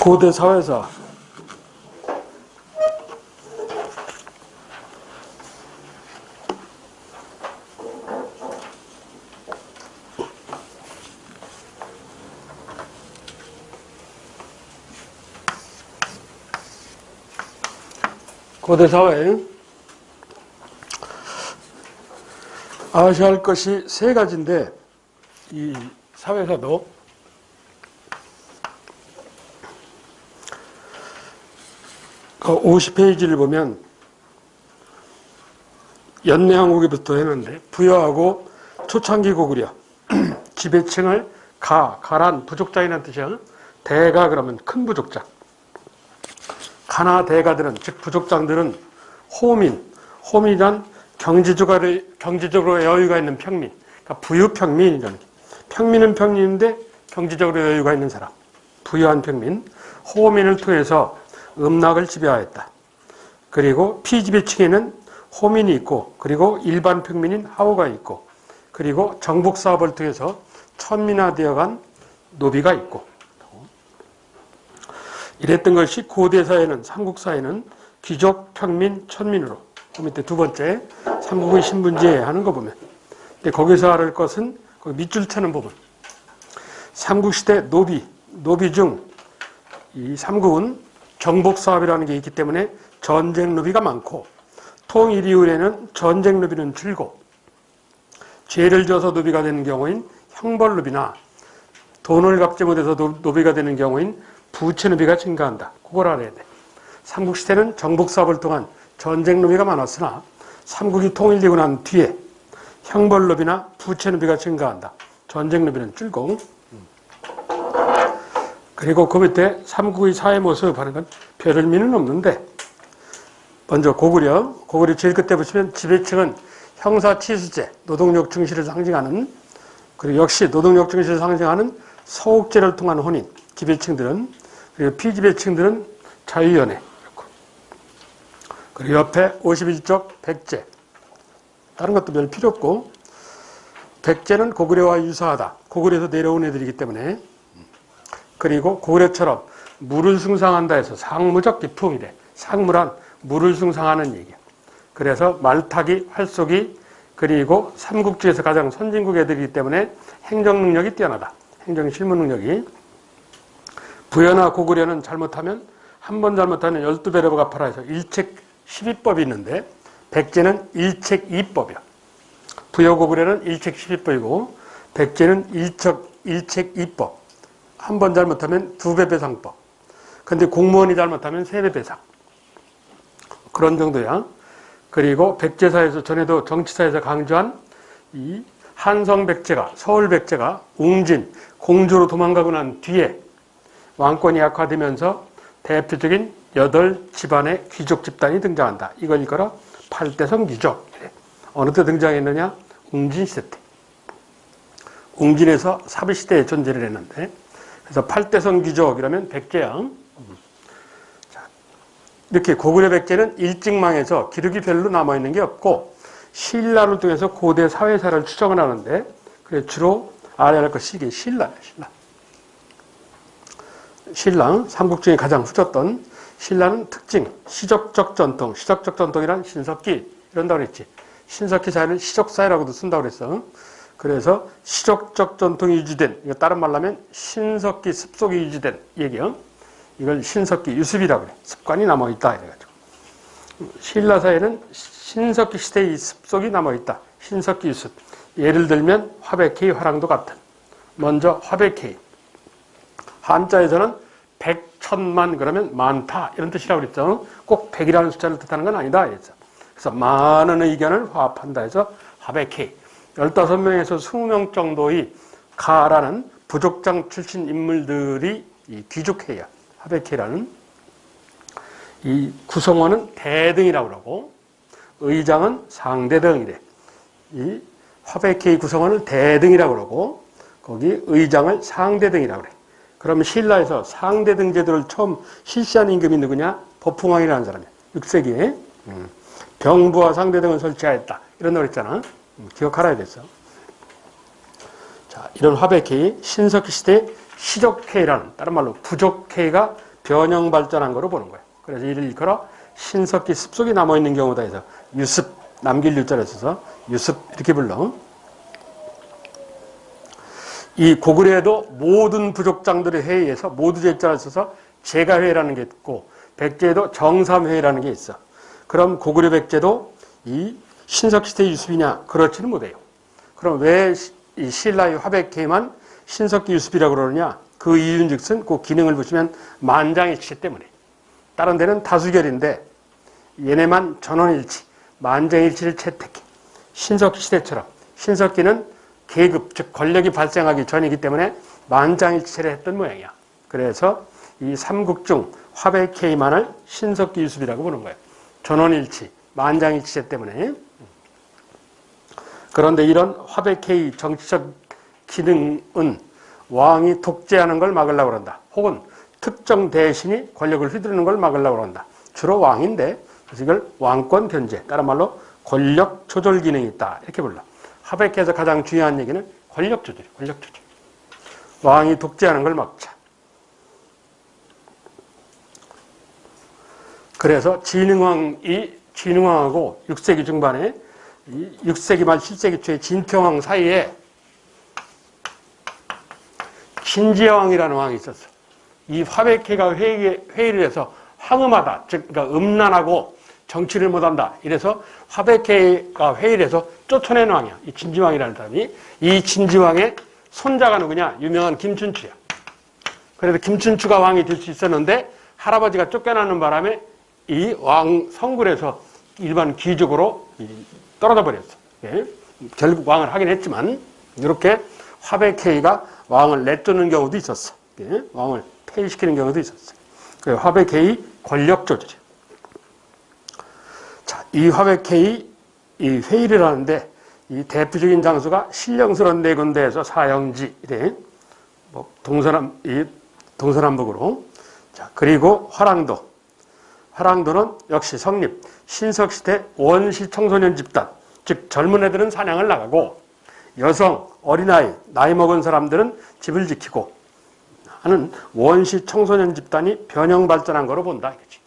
고대 사회사. 고대 사회 아셔야 할 것이 세 가지인데, 이 사회사도 그 50페이지를 보면 연내왕국에부터 했는데, 부여하고 초창기 고구려 지배층을 가란 부족장이라는 뜻이야. 대가 그러면 큰 부족장. 가나 대가들은, 즉 부족장들은 호민이란 경제적으로 여유가 있는 평민, 그러니까 부유평민이라는 게. 평민은 평민인데 경제적으로 여유가 있는 사람, 부유한 평민. 호민을 통해서 음락을 지배하였다. 그리고 피지배층에는 호민이 있고, 그리고 일반 평민인 하오가 있고, 그리고 정복사업을 통해서 천민화되어간 노비가 있고, 이랬던 것이 고대사회는, 삼국사회는 귀족, 평민, 천민으로. 그 밑에 두 번째 삼국의 신분제 하는 거 보면, 근데 거기서 알을 것은 그 밑줄 쳐는 부분. 삼국시대 노비 중 이 삼국은 정복사업이라는 게 있기 때문에 전쟁 노비가 많고, 통일 이후에는 전쟁 노비는 줄고, 죄를 져서 노비가 되는 경우인 형벌 노비나 돈을 갚지 못해서 노비가 되는 경우인 부채 노비가 증가한다. 그걸 알아야 돼. 삼국시대는 정복사업을 통한 전쟁 노비가 많았으나, 삼국이 통일되고 난 뒤에 형벌 노비나 부채 노비가 증가한다. 전쟁 노비는 줄고. 그리고 그 밑에 삼국의 사회 모습 하는 건 별 의미는 없는데, 먼저 고구려 제일 끝에 보시면 지배층은 형사치수제, 노동력 중시를 상징하는, 그리고 역시 노동력 중시를 상징하는 서옥제를 통한 혼인, 지배층들은. 그리고 피지배층들은 자유연애. 그리고 옆에 51쪽 백제. 다른 것도 별 필요 없고, 백제는 고구려와 유사하다. 고구려에서 내려온 애들이기 때문에. 그리고 고구려처럼 물을 숭상한다 해서 상무적 기품이래. 상무란 물을 숭상하는 얘기야. 그래서 말타기, 활쏘기, 그리고 삼국 중에서 가장 선진국 애들이기 때문에 행정 능력이 뛰어나다. 행정 실무 능력이. 부여나 고구려는 잘못하면, 한 번 잘못하면 12배로 갚아라 해서 일책 12법이 있는데, 백제는 일책 2법이야. 부여 고구려는 일책 12법이고, 백제는 일책 2법. 한 번 잘못하면 2배 배상법. 근데 공무원이 잘못하면 3배 배상. 그런 정도야. 그리고 백제사에서, 전에도 정치사에서 강조한 이 한성 서울 백제가 웅진, 공주로 도망가고 난 뒤에 왕권이 약화되면서 대표적인 8집안의 귀족 집단이 등장한다. 이걸 일컬어 팔대성 귀족. 어느 때 등장했느냐? 웅진시대 때. 웅진에서 사비시대에 존재를 했는데, 그래서 팔대성 귀족이라면 백제야. 이렇게 고구려 백제는 일찍 망해서 기록이 별로 남아있는 게 없고, 신라를 통해서 고대 사회사를 추정을 하는데, 그래 주로 알아야 할 것이 이게 신라야. 신라, 삼국 중에 가장 후졌던 신라는 특징, 시적적 전통이란 신석기 이런다고 그랬지. 신석기 사회는 시적사회라고도 쓴다고 그랬어. 그래서 시적적 전통이 유지된, 이거 다른 말로 하면 신석기 습속이 유지된 얘기요. 이걸 신석기 유습이라고 그래. 습관이 남아있다 이래가지고. 신라 사회는 신석기 시대의 습속이 남아있다. 신석기 유습. 예를 들면 화백회의, 화랑도 같은. 먼저 화백회의. 한자에서는 백천만 그러면 많다 이런 뜻이라고 그랬죠. 꼭 100이라는 숫자를 뜻하는 건 아니다. 그래서 많은 의견을 화합한다 해서 화백회의. 15명에서 20명 정도의 가라는 부족장 출신 인물들이 이 귀족회의야. 화백회의라는. 이 구성원은 대등이라고 그러고, 의장은 상대등이래. 이 화백회의 구성원을 대등이라고 그러고, 거기 의장을 상대등이라고 그래. 그러면 신라에서 상대등 제도를 처음 실시한 임금이 누구냐? 법흥왕이라는 사람이야. 6세기에. 병부와 상대등을 설치하였다. 이런 노래 있잖아. 기억하라야 됐어. 자, 이런 화백회의, 신석기 시대 시적회의라는, 다른 말로 부족회의가 변형 발전한 거로 보는 거예요. 그래서 이를 일컬어 신석기 습속이 남아있는 경우다 해서 유습, 남길 유자를 써서 유습 이렇게 불러. 이 고구려에도 모든 부족장들의 회의에서 모두 제자를 써서 제가회의라는 게 있고 백제에도 정삼회의라는 게 있어. 그럼 고구려 백제도 이 신석시대 유습이냐? 그렇지는 못해요. 그럼 왜 이 신라의 화백회의만 신석기 유습이라고 그러느냐? 그 이유인즉슨 그 기능을 보시면 만장일치 때문에. 다른 데는 다수결인데 얘네만 전원일치, 만장일치를 채택해. 신석기 시대처럼 신석기는 계급, 즉 권력이 발생하기 전이기 때문에 만장일치를 했던 모양이야. 그래서 이 삼국 중 화백회의만을 신석기 유습이라고 보는 거예요. 전원일치, 만장일치 때문에. 그런데 이런 화백회의 정치적 기능은 왕이 독재하는 걸 막으려고 한다. 혹은 특정 대신이 권력을 휘두르는 걸 막으려고 한다. 주로 왕인데 그래서 이걸 왕권 견제, 다른 말로 권력 조절 기능이 있다. 이렇게 불러. 화백회에서 가장 중요한 얘기는 권력 조절이에요. 권력 조절. 왕이 독재하는 걸 막자. 그래서 진흥왕하고 6세기 중반에 6세기 말 7세기 초에 진평왕 사이에 진지왕이라는 왕이 있었어. 이 화백회가 회의를 해서 황음하다, 즉 그러니까 음란하고 정치를 못한다. 이래서 화백회가 회의를 해서 쫓아낸 왕이야. 이 진지왕이라는 사람이. 이 진지왕의 손자가 누구냐? 유명한 김춘추야. 그래서 김춘추가 왕이 될 수 있었는데 할아버지가 쫓겨나는 바람에 이 왕 성굴에서 일반 귀족으로 떨어져 버렸어. 예? 결국 왕을 하긴 했지만 이렇게 화백회의가 왕을 내쫓는 경우도 있었어. 예? 왕을 폐위시키는 경우도 있었어. 화백회의 권력 조절이야. 자, 이 화백회의 이 회의를 하는데 이 대표적인 장소가 신령스러운 네 군데에서 사형지 이래 뭐 동서남북으로. 자, 그리고 화랑도는 역시 성립 신석시대 원시 청소년 집단, 즉 젊은 애들은 사냥을 나가고 여성, 어린아이, 나이 먹은 사람들은 집을 지키고 하는 원시 청소년 집단이 변형 발전한 거로 본다 이거지.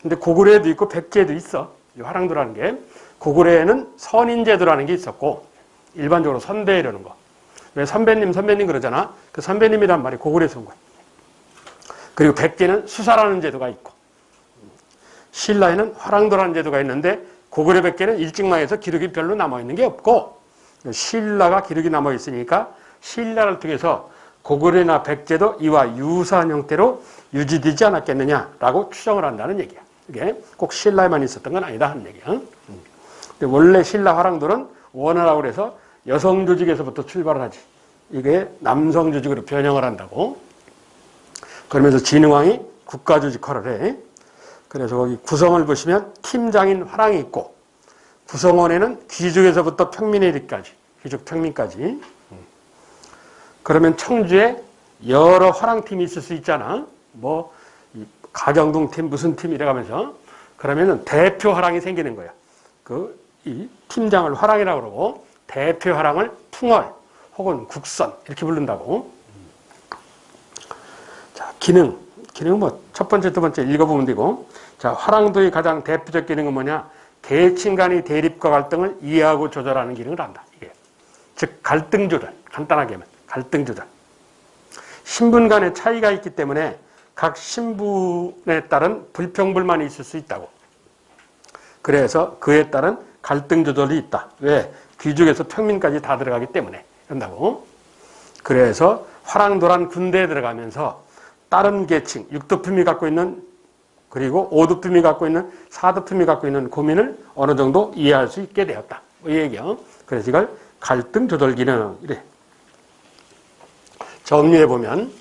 근데 고구려에도 있고 백제에도 있어. 이 화랑도라는 게. 고구려에는 선인제도라는 게 있었고 일반적으로 선배 이러는 거. 왜 선배님 그러잖아. 그 선배님이란 말이 고구려에서 온 거야. 그리고 백제는 수사라는 제도가 있고 신라에는 화랑도라는 제도가 있는데 고구려 백제는 일찍망해서 기록이 별로 남아있는 게 없고 신라가 기록이 남아있으니까 신라를 통해서 고구려나 백제도 이와 유사한 형태로 유지되지 않았겠느냐라고 추정을 한다는 얘기야. 이게 꼭 신라에만 있었던 건 아니다 하는 얘기야. 근데 원래 신라 화랑도는 원어라고 해서 여성 조직에서부터 출발을 하지. 이게 남성 조직으로 변형을 한다고. 그러면서 진흥왕이 국가 조직화를 해. 그래서 거기 구성을 보시면 팀장인 화랑이 있고 구성원에는 귀족에서부터 평민에 이르기까지, 귀족 평민까지. 그러면 청주에 여러 화랑팀이 있을 수 있잖아. 뭐 가경동 팀 무슨 팀 이래가면서 그러면은 대표 화랑이 생기는 거야. 이 팀장을 화랑이라고 그러고 대표 화랑을 풍월 혹은 국선 이렇게 부른다고. 자, 기능은 뭐 첫 번째, 두 번째 읽어보면 되고. 자, 화랑도의 가장 대표적 기능은 뭐냐? 계층 간의 대립과 갈등을 이해하고 조절하는 기능을 한다. 이게. 즉 갈등 조절. 간단하게 하면 갈등 조절. 신분 간의 차이가 있기 때문에 각 신분에 따른 불평불만이 있을 수 있다고. 그래서 그에 따른 갈등 조절이 있다. 왜? 귀족에서 평민까지 다 들어가기 때문에 그런다고. 그래서 화랑도란 군대에 들어가면서 다른 계층, 6도품이 갖고 있는 그리고 5도품이 갖고 있는 4도품이 갖고 있는 고민을 어느 정도 이해할 수 있게 되었다. 이 얘기요. 그래서 이걸 갈등 조절 기능 이래. 정리해 보면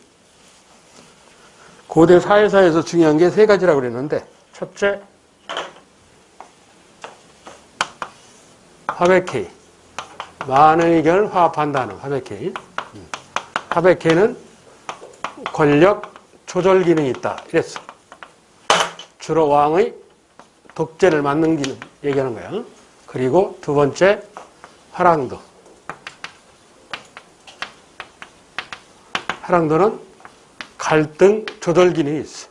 고대 사회사에서 중요한 게 세 가지라고 그랬는데 첫째, 화백회의. 많은 의견을 화합한다는 화백회의. 화백회의는 권력 조절 기능이 있다. 이랬어. 주로 왕의 독재를 막는 기능 얘기하는 거야. 그리고 두 번째, 화랑도. 화랑도는 갈등 조절 기능이 있어.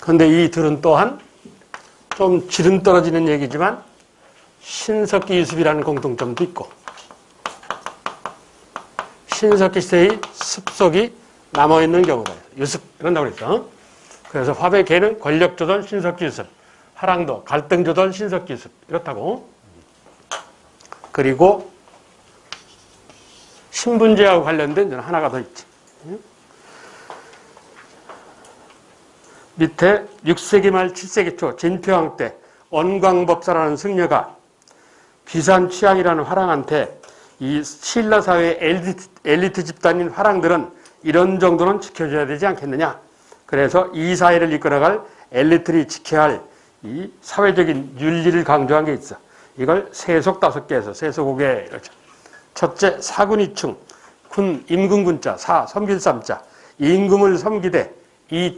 그런데 이 들은 또한 좀 질은 떨어지는 얘기지만 신석기 유습이라는 공통점도 있고 신석기 시대의 습속이 남아있는 경우다. 유습 이런다고 그랬어. 그래서 화백의 개는 권력조절 신석기 유습, 하랑도 갈등조절 신석기 유습 이렇다고. 그리고 신분제하고 관련된 하나가 더 있지. 밑에 6세기 말 7세기 초 진표왕 때 언광법사라는 승려가 비산취향이라는 화랑한테 이 신라 사회의 엘리트 집단인 화랑들은 이런 정도는 지켜줘야 되지 않겠느냐. 그래서 이 사회를 이끌어갈 엘리트들이 지켜야 할 이 사회적인 윤리를 강조한 게 있어. 이걸 세속 5개에서 세속 5개 이렇죠. 첫째, 사군이충, 군 임금군자, 사 섬길삼자, 임금을 섬기되 이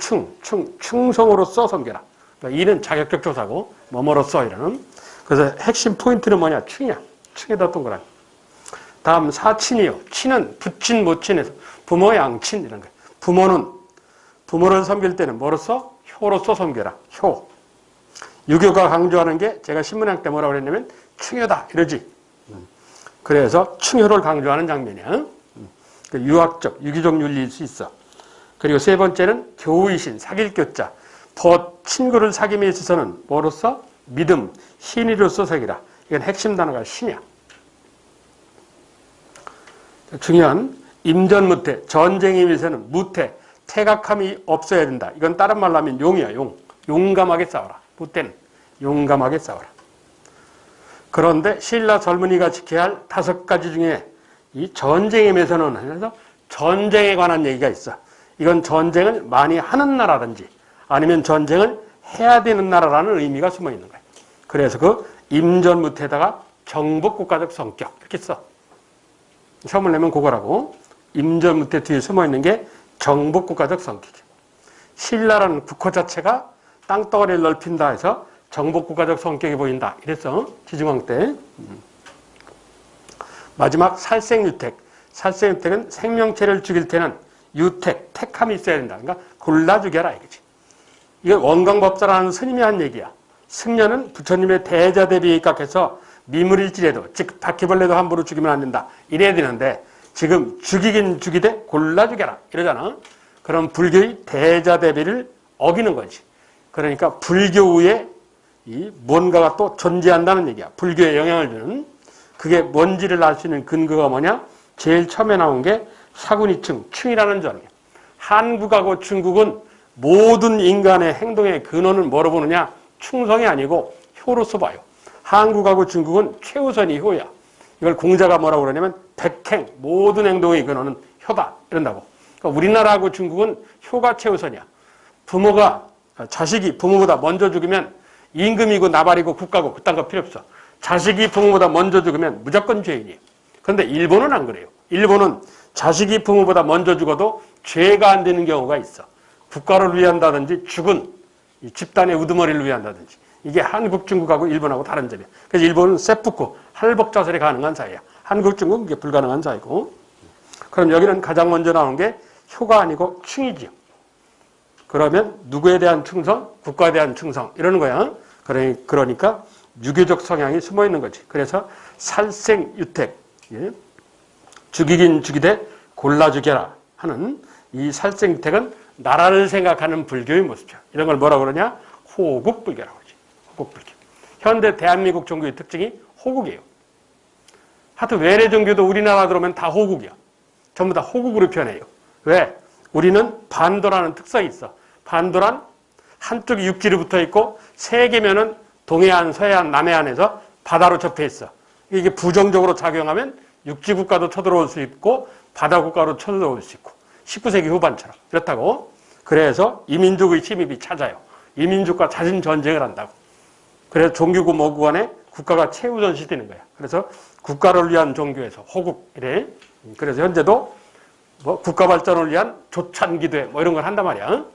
충성으로서 섬겨라. 그러니까 이는 자격적 조사고 뭐뭐로써 이라는. 그래서 핵심 포인트는 뭐냐? 충이야. 충에다 동그라미. 다음 사친이요. 친은 부친 모친에서 부모 양친 이런 거예요. 부모를 섬길 때는 뭐로써? 효로서 섬겨라. 효. 유교가 강조하는 게 제가 신문학 때 뭐라고 그랬냐면 충효다 이러지. 그래서 충효를 강조하는 장면이야. 유학적, 유기적 윤리일 수 있어. 그리고 세 번째는 교의신, 사귈 교자. 친구를 사귐에 있어서는 뭐로써? 믿음, 신의로서 사귀라. 이건 핵심 단어가 신이야. 중요한 임전무태, 전쟁에 위해서는 무태, 태각함이 없어야 된다. 이건 다른 말로 하면 용이야, 용. 용감하게 싸워라. 무태는 용감하게 싸워라. 그런데 신라 젊은이가 지켜야 할 5가지 중에 이 전쟁에 매서는 하면서 전쟁에 관한 얘기가 있어. 이건 전쟁을 많이 하는 나라든지 아니면 전쟁을 해야 되는 나라라는 의미가 숨어 있는 거예요. 그래서 그 임전무태에다가 정복국가적 성격 이렇게 써. 시험을 내면 그거라고. 임전무태 뒤에 숨어 있는 게 정복국가적 성격이죠. 신라라는 국호 자체가 땅덩어리를 넓힌다 해서 정복국가적 성격이 보인다. 이랬어. 지중왕 때. 마지막 살생유택. 살생유택은 생명체를 죽일 때는 유택, 택함이 있어야 된다. 그러니까 골라 죽여라 이거지. 이게 원광법사라는 스님이 한 얘기야. 승려는 부처님의 대자 대비에 입각해서 미물일지라도, 즉 바퀴벌레도 함부로 죽이면 안 된다. 이래야 되는데 지금 죽이긴 죽이되 골라 죽여라 이러잖아. 그럼 불교의 대자 대비를 어기는 거지. 그러니까 불교의 이 뭔가가 또 존재한다는 얘기야. 불교에 영향을 주는. 그게 뭔지를 알 수 있는 근거가 뭐냐? 제일 처음에 나온 게 사군이충, 충이라는 점이에요. 한국하고 중국은 모든 인간의 행동의 근원은 뭐로 보느냐? 충성이 아니고 효로서 봐요. 한국하고 중국은 최우선이 효야. 이걸 공자가 뭐라고 그러냐면 백행, 모든 행동의 근원은 효다 이런다고. 그러니까 우리나라하고 중국은 효가 최우선이야. 자식이 부모보다 먼저 죽으면 임금이고 나발이고 국가고 그딴 거 필요 없어. 자식이 부모보다 먼저 죽으면 무조건 죄인이에요. 그런데 일본은 안 그래요. 일본은 자식이 부모보다 먼저 죽어도 죄가 안 되는 경우가 있어. 국가를 위한다든지 죽은 이 집단의 우두머리를 위한다든지. 이게 한국, 중국하고 일본하고 다른 점이야. 그래서 일본은 세푸쿠, 할복자설이 가능한 사회야. 한국, 중국은 그게 불가능한 사회고. 그럼 여기는 가장 먼저 나온 게 효가 아니고 충이지요. 그러면 누구에 대한 충성? 국가에 대한 충성. 이러는 거야. 그러니까 유교적 성향이 숨어 있는 거지. 그래서 살생유택, 예? 죽이긴 죽이되 골라 죽여라 하는 이 살생유택은 나라를 생각하는 불교의 모습이야. 이런 걸 뭐라고 그러냐? 호국불교라고 하지. 호국불교. 현대 대한민국 종교의 특징이 호국이에요. 하여튼 외래 종교도 우리나라 들어오면 다 호국이야. 전부 다 호국으로 표현해요. 왜? 우리는 반도라는 특성이 있어. 반도란 한쪽이 육지로 붙어 있고 세 개면은 동해안, 서해안, 남해안에서 바다로 접해 있어. 이게 부정적으로 작용하면 육지 국가도 쳐들어올 수 있고 바다 국가로 쳐들어올 수 있고 19세기 후반처럼 그렇다고. 그래서 이민족의 침입이 잦아요. 이민족과 잦은 전쟁을 한다고. 그래서 종교고 뭐고 간에 국가가 최우선시 되는 거야. 그래서 국가를 위한 종교에서 호국 이래. 그래서 현재도 뭐 국가 발전을 위한 조찬기도회 뭐 이런 걸 한단 말이야.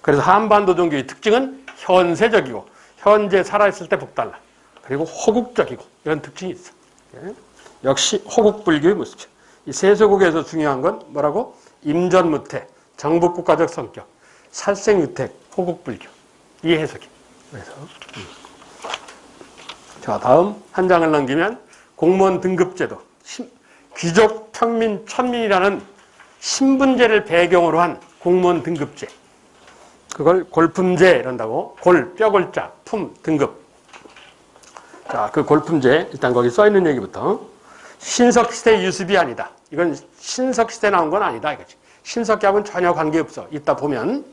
그래서 한반도 종교의 특징은 현세적이고 현재 살아있을 때 복달라. 그리고 호국적이고 이런 특징이 있어. 역시 호국불교의 모습이죠. 이 세소국에서 중요한 건 뭐라고? 임전무태, 정복국가적 성격. 살생유택, 호국불교. 이 해석이. 그래서 자, 다음 한 장을 넘기면 공무원 등급제도, 귀족, 평민, 천민이라는 신분제를 배경으로 한 공무원 등급제. 그걸 골품제 이런다고. 골, 뼈골자, 품, 등급. 자, 그 골품제, 일단 거기 써있는 얘기부터. 신석시대 유습이 아니다. 이건 신석시대 나온 건 아니다, 이거지. 신석기하고는 전혀 관계없어. 이따 보면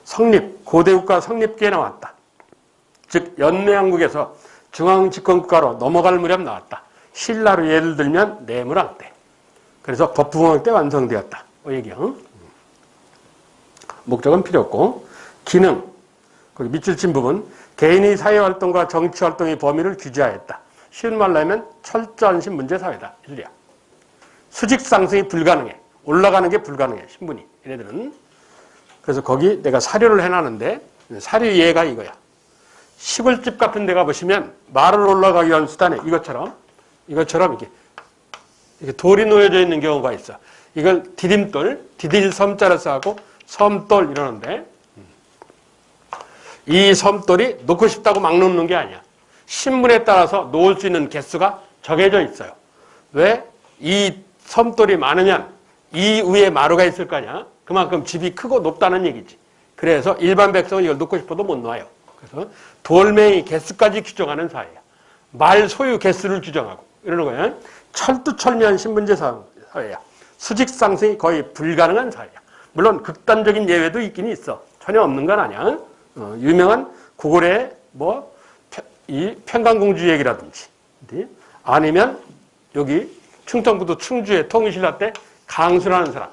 성립, 고대국가 성립기에 나왔다. 즉 연맹왕국에서 중앙집권국가로 넘어갈 무렵 나왔다. 신라로 예를 들면 내무랑 때. 그래서 법부공학 때 완성되었다. 그 얘기야. 목적은 필요 없고. 기능, 거기 밑줄 친 부분. 개인의 사회활동과 정치활동의 범위를 규제하였다. 쉬운 말로 하면 철저한 신분제 사회다. 일리야. 수직상승이 불가능해. 올라가는 게 불가능해. 신분이. 얘네들은. 그래서 거기 내가 사료를 해놨는데 사료 예가 이거야. 시골집 같은 데 가보시면 말을 올라가기 위한 수단에 이것처럼 이렇게 돌이 놓여져 있는 경우가 있어. 이걸 디딤돌, 디딜 섬자를 써갖고 섬돌 이러는데 이 섬돌이 놓고 싶다고 막 놓는 게 아니야. 신분에 따라서 놓을 수 있는 개수가 정해져 있어요. 왜? 이 섬돌이 많으면 이 위에 마루가 있을 거 아니야. 그만큼 집이 크고 높다는 얘기지. 그래서 일반 백성은 이걸 놓고 싶어도 못 놔요. 그래서 돌멩이 개수까지 규정하는 사회야. 말 소유 개수를 규정하고 이러는 거야. 철두철미한 신분제 사회야. 수직 상승이 거의 불가능한 사회야. 물론 극단적인 예외도 있긴 있어. 전혀 없는 건 아니야. 유명한 고구려의 이 평강공주 얘기라든지 아니면 여기 충청북도 충주의 통일신라 때 강수라는 사람.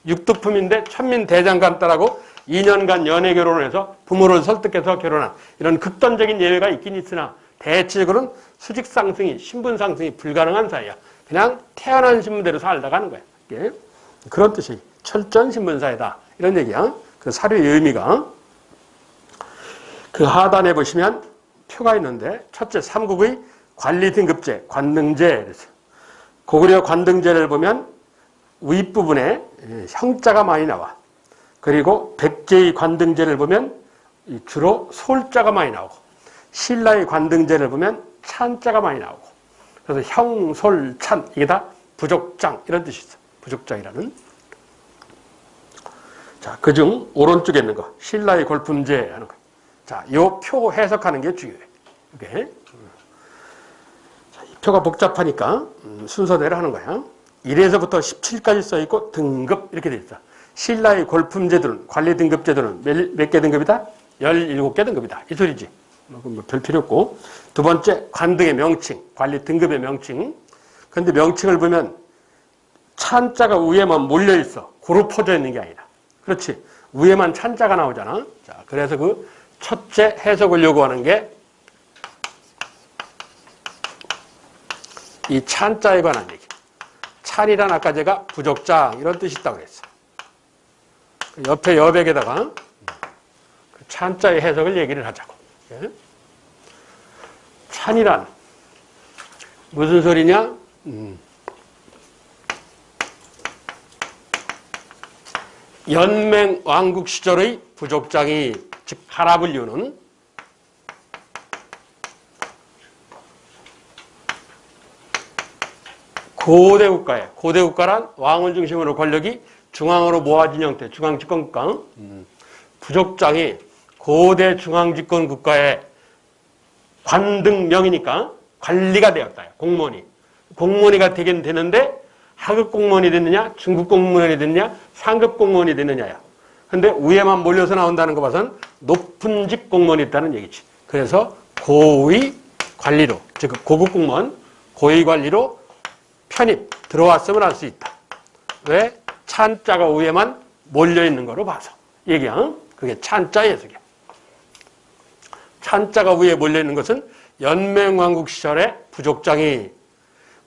육두품인데 천민 대장간 딸하고 2년간 연애 결혼을 해서 부모를 설득해서 결혼한 이런 극단적인 예외가 있긴 있으나 대체적으로는 수직 상승이 신분 상승이 불가능한 사회야. 그냥 태어난 신분대로 살다가 하는 거야. 이게 그런 뜻이 철저한 신분 사회다. 이런 얘기야. 그 사료의 의미가 그 하단에 보시면 표가 있는데 첫째 삼국의 관리 등급제, 관등제. 그래서 고구려 관등제를 보면 윗부분에 형자가 많이 나와. 그리고 백제의 관등제를 보면 주로 솔자가 많이 나오고 신라의 관등제를 보면 찬자가 많이 나오고 그래서 형, 솔, 찬 이게 다 부족장 이런 뜻이 있어. 부족장이라는. 자, 그중 오른쪽에 있는 거 신라의 골품제 하는 거. 자, 이 표 해석하는 게 중요해. 이게. 자, 이 표가 복잡하니까 순서대로 하는 거야. 1에서부터 17까지 써있고 등급 이렇게 돼 있어. 신라의 골품제들은 관리 등급제들은 몇 개 등급이다? 17개 등급이다. 이 소리지. 별 필요 없고. 두 번째 관등의 명칭, 관리 등급의 명칭. 그런데 명칭을 보면 찬자가 위에만 몰려 있어. 고루 퍼져 있는 게 아니라. 그렇지. 위에만 찬자가 나오잖아. 자, 그래서 그 첫째 해석을 요구하는 게 이 찬자에 관한 얘기. 찬이란 아까 제가 부족장 이런 뜻이 있다고 그랬어. 옆에 여백에다가 그 찬자의 해석을 얘기를 하자고. 찬이란 무슨 소리냐? 연맹 왕국 시절의 부족장이 즉 하랍을 이루는 고대국가란 왕을 중심으로 권력이 중앙으로 모아진 형태, 중앙집권국가. 부족장이 고대 중앙집권국가의 관등명이니까 관리가 되었다. 공무원이가 되긴 되는데 하급 공무원이 됐느냐, 중급 공무원이 됐느냐, 상급 공무원이 됐느냐야. 근데 위에만 몰려서 나온다는 거 봐서는 높은 직 공무원이 있다는 얘기지. 그래서 고위 관리로, 즉 고급 공무원, 고위 관리로 편입, 들어왔으면 할 수 있다. 왜? 찬자가 위에만 몰려있는 거로 봐서. 얘기야. 그게 찬자 해석이야. 찬자가 위에 몰려있는 것은 연맹왕국 시절에 부족장이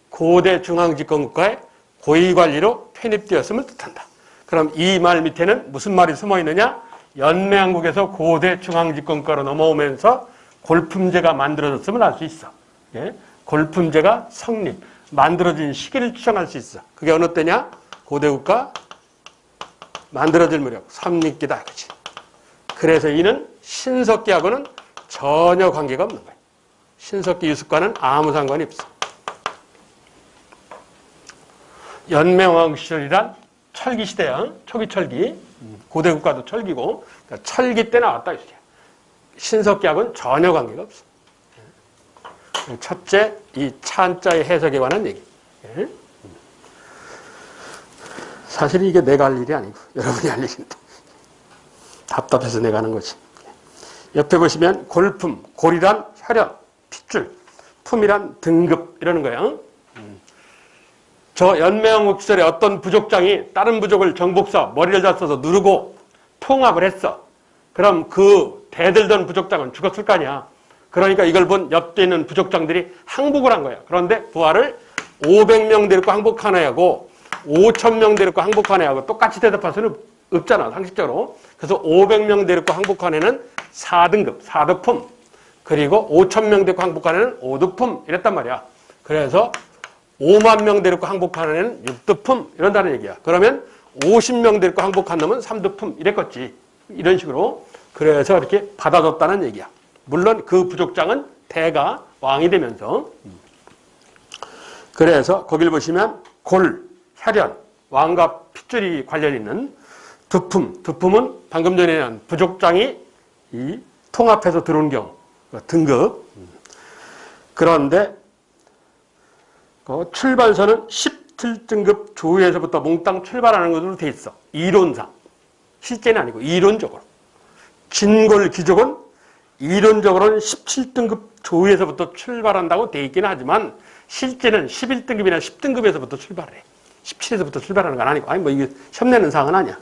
고대 중앙집권국가의 고위관리로 편입되었음을 뜻한다. 그럼 이 말 밑에는 무슨 말이 숨어있느냐? 연맹왕국에서 고대 중앙집권국가로 넘어오면서 골품제가 만들어졌음을 알 수 있어. 예? 골품제가 성립, 만들어진 시기를 추정할 수 있어. 그게 어느 때냐? 고대국가 만들어질 무렵 선민기다 이거지. 그래서 이는 신석기하고는 전혀 관계가 없는 거예요. 신석기 유습과는 아무 상관이 없어. 연명왕 시절이란 철기 시대야. 초기 철기. 고대 국가도 철기고 그러니까 철기 때 나왔다 이 소리야. 신석기하고는 전혀 관계가 없어. 첫째, 이 찬자의 해석에 관한 얘기. 사실 이게 내가 할 일이 아니고 여러분이 할 일인데 답답해서 내가 하는 거지. 옆에 보시면 골품, 골이란 혈연, 핏줄, 품이란 등급 이러는 거예요. 저 연매왕국 시절에 어떤 부족장이 다른 부족을 정복사 머리를 다써서 누르고 통합을 했어. 그럼 그 대들던 부족장은 죽었을 거 아니야. 그러니까 이걸 본 옆에 있는 부족장들이 항복을 한 거야. 그런데 부하를 500명 데리고 항복한 애하고 5,000명 데리고 항복한 애하고 똑같이 대답할 수는 없잖아, 상식적으로. 그래서 500명 데리고 항복한 애는 4등급, 4득품. 그리고 5,000명 데리고 항복한 애는 5득품. 이랬단 말이야. 그래서 5만 명 데리고 항복한 애는 6득품. 이런다는 얘기야. 그러면 50명 데리고 항복한 놈은 3득품. 이랬겠지. 이런 식으로. 그래서 이렇게 받아줬다는 얘기야. 물론 그 부족장은 대가 왕이 되면서. 그래서 거기를 보시면 골, 혈연, 왕과 핏줄이 관련 있는 두품. 두품은 방금 전에 한 부족장이 이 통합해서 들어온 경우 등급. 그런데 그 출발선은 17등급 조위에서부터 몽땅 출발하는 것으로 돼 있어. 이론상. 실제는 아니고 이론적으로. 진골 귀족은 이론적으로는 17등급 조위에서부터 출발한다고 돼 있기는 하지만 실제는 11등급이나 10등급에서부터 출발해. 17에서부터 출발하는 건 아니고, 아니 뭐 이게 협내는 사항은 아니야.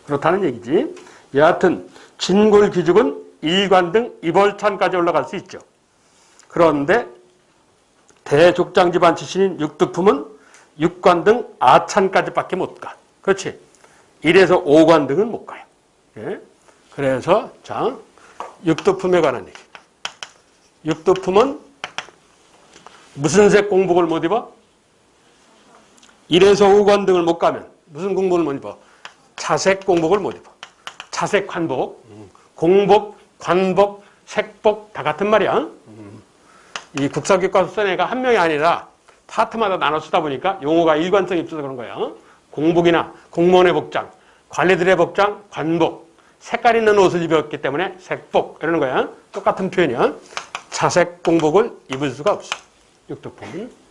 그렇다는 얘기지. 여하튼 진골 귀족은 일관 등 이벌찬까지 올라갈 수 있죠. 그런데 대족장 집안 출신인 육득품은 육관 등 아찬까지밖에 못 가. 그렇지. 1에서 5관 등은 못 가요. 예? 그래서 자, 육득품에 관한 얘기. 육득품은 무슨 색 공복을 못 입어? 1에서 5관 등을 못 가면 무슨 공복을 못 입어? 자색 공복을 못 입어. 자색 관복, 공복, 관복, 색복 다 같은 말이야. 이 국사교과서 쓴 애가 한 명이 아니라 파트마다 나눠 쓰다 보니까 용어가 일관성이 없어서 그런 거야. 공복이나 공무원의 복장, 관리들의 복장, 관복, 색깔 있는 옷을 입었기 때문에 색복 이러는 거야. 똑같은 표현이야. 자색 공복을 입을 수가 없어. 육득품은.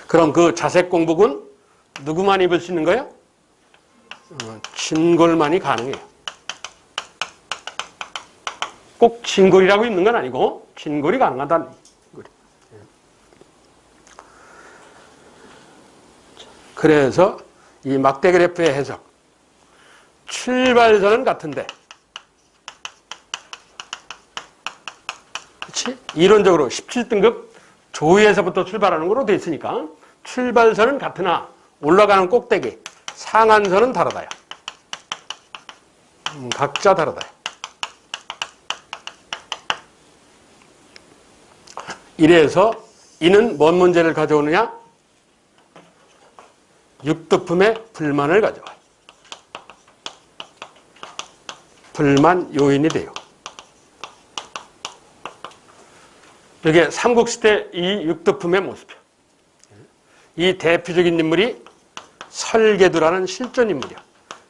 그럼 그 자색 공복은 누구만 입을 수 있는 거야? 진골만이 가능해요. 꼭 진골이라고 입는 건 아니고 진골이 가능하다는 거예요. 그래서 이 막대그래프의 해석. 출발선은 같은데 그렇지? 이론적으로 17등급 조위에서부터 출발하는 거로 돼 있으니까 출발선은 같으나 올라가는 꼭대기 상한선은 다르다요. 각자 다르다요. 이래서 이는 뭔 문제를 가져오느냐? 육득품의 불만을 가져와요. 불만 요인이 돼요. 이게 삼국시대 이 육득품의 모습이에요. 이 대표적인 인물이 설계두라는 실존 인물이야.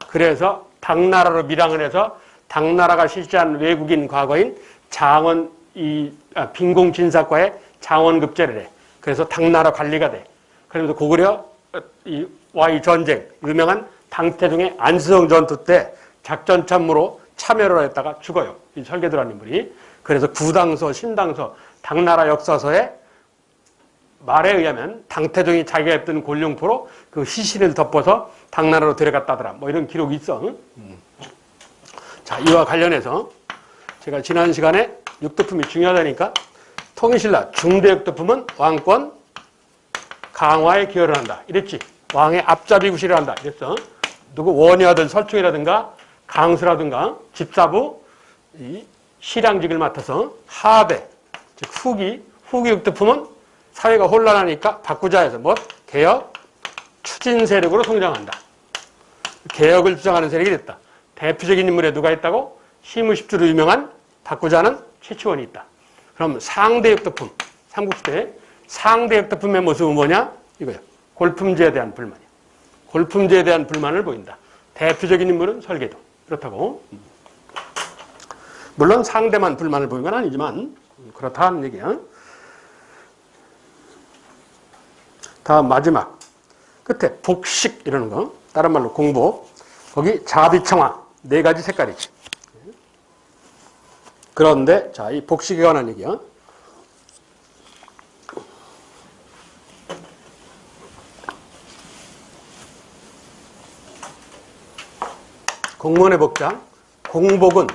그래서 당나라로 밀항을 해서 당나라가 실시한 외국인 과거인 장원 빈공진사과에 장원급제를 해. 그래서 당나라 관리가 돼. 그러면서 고구려 와의 전쟁, 유명한 당태종의 안수성 전투 때 작전 참모로 참여를 했다가 죽어요. 이 설계두라는 인물이. 그래서 구당서, 신당서, 당나라 역사서에 말에 의하면 당태종이 자기가 했던 곤룡포로 그 시신을 덮어서 당나라로 데려갔다더라. 뭐 이런 기록이 있어. 자, 이와 관련해서 제가 지난 시간에 육득품이 중요하다니까 통일신라 중대 육득품은 왕권 강화에 기여를 한다. 이랬지. 왕의 앞잡이 구실을 한다. 이랬어. 누구 원효 아들 설충이라든가 강수라든가 집사부 이 실양직을 맡아서 하배 즉 후기 육득품은 사회가 혼란하니까 바꾸자 해서 뭐 개혁 추진 세력으로 성장한다. 개혁을 주장하는 세력이 됐다. 대표적인 인물에 누가 있다고? 시무십주로 유명한 바꾸자는 최치원이 있다. 그럼 상대역덕품, 삼국시대 상대역덕품의 모습은 뭐냐? 이거야. 골품제에 대한 불만이야. 골품제에 대한 불만을 보인다. 대표적인 인물은 설계도. 그렇다고. 물론 상대만 불만을 보인 건 아니지만 그렇다는 얘기야. 다음 마지막. 끝에 복식 이러는 거. 다른 말로 공복. 거기 자비청화. 4가지 색깔이지. 그런데 자, 이 복식에 관한 얘기야. 공무원의 복장. 공복은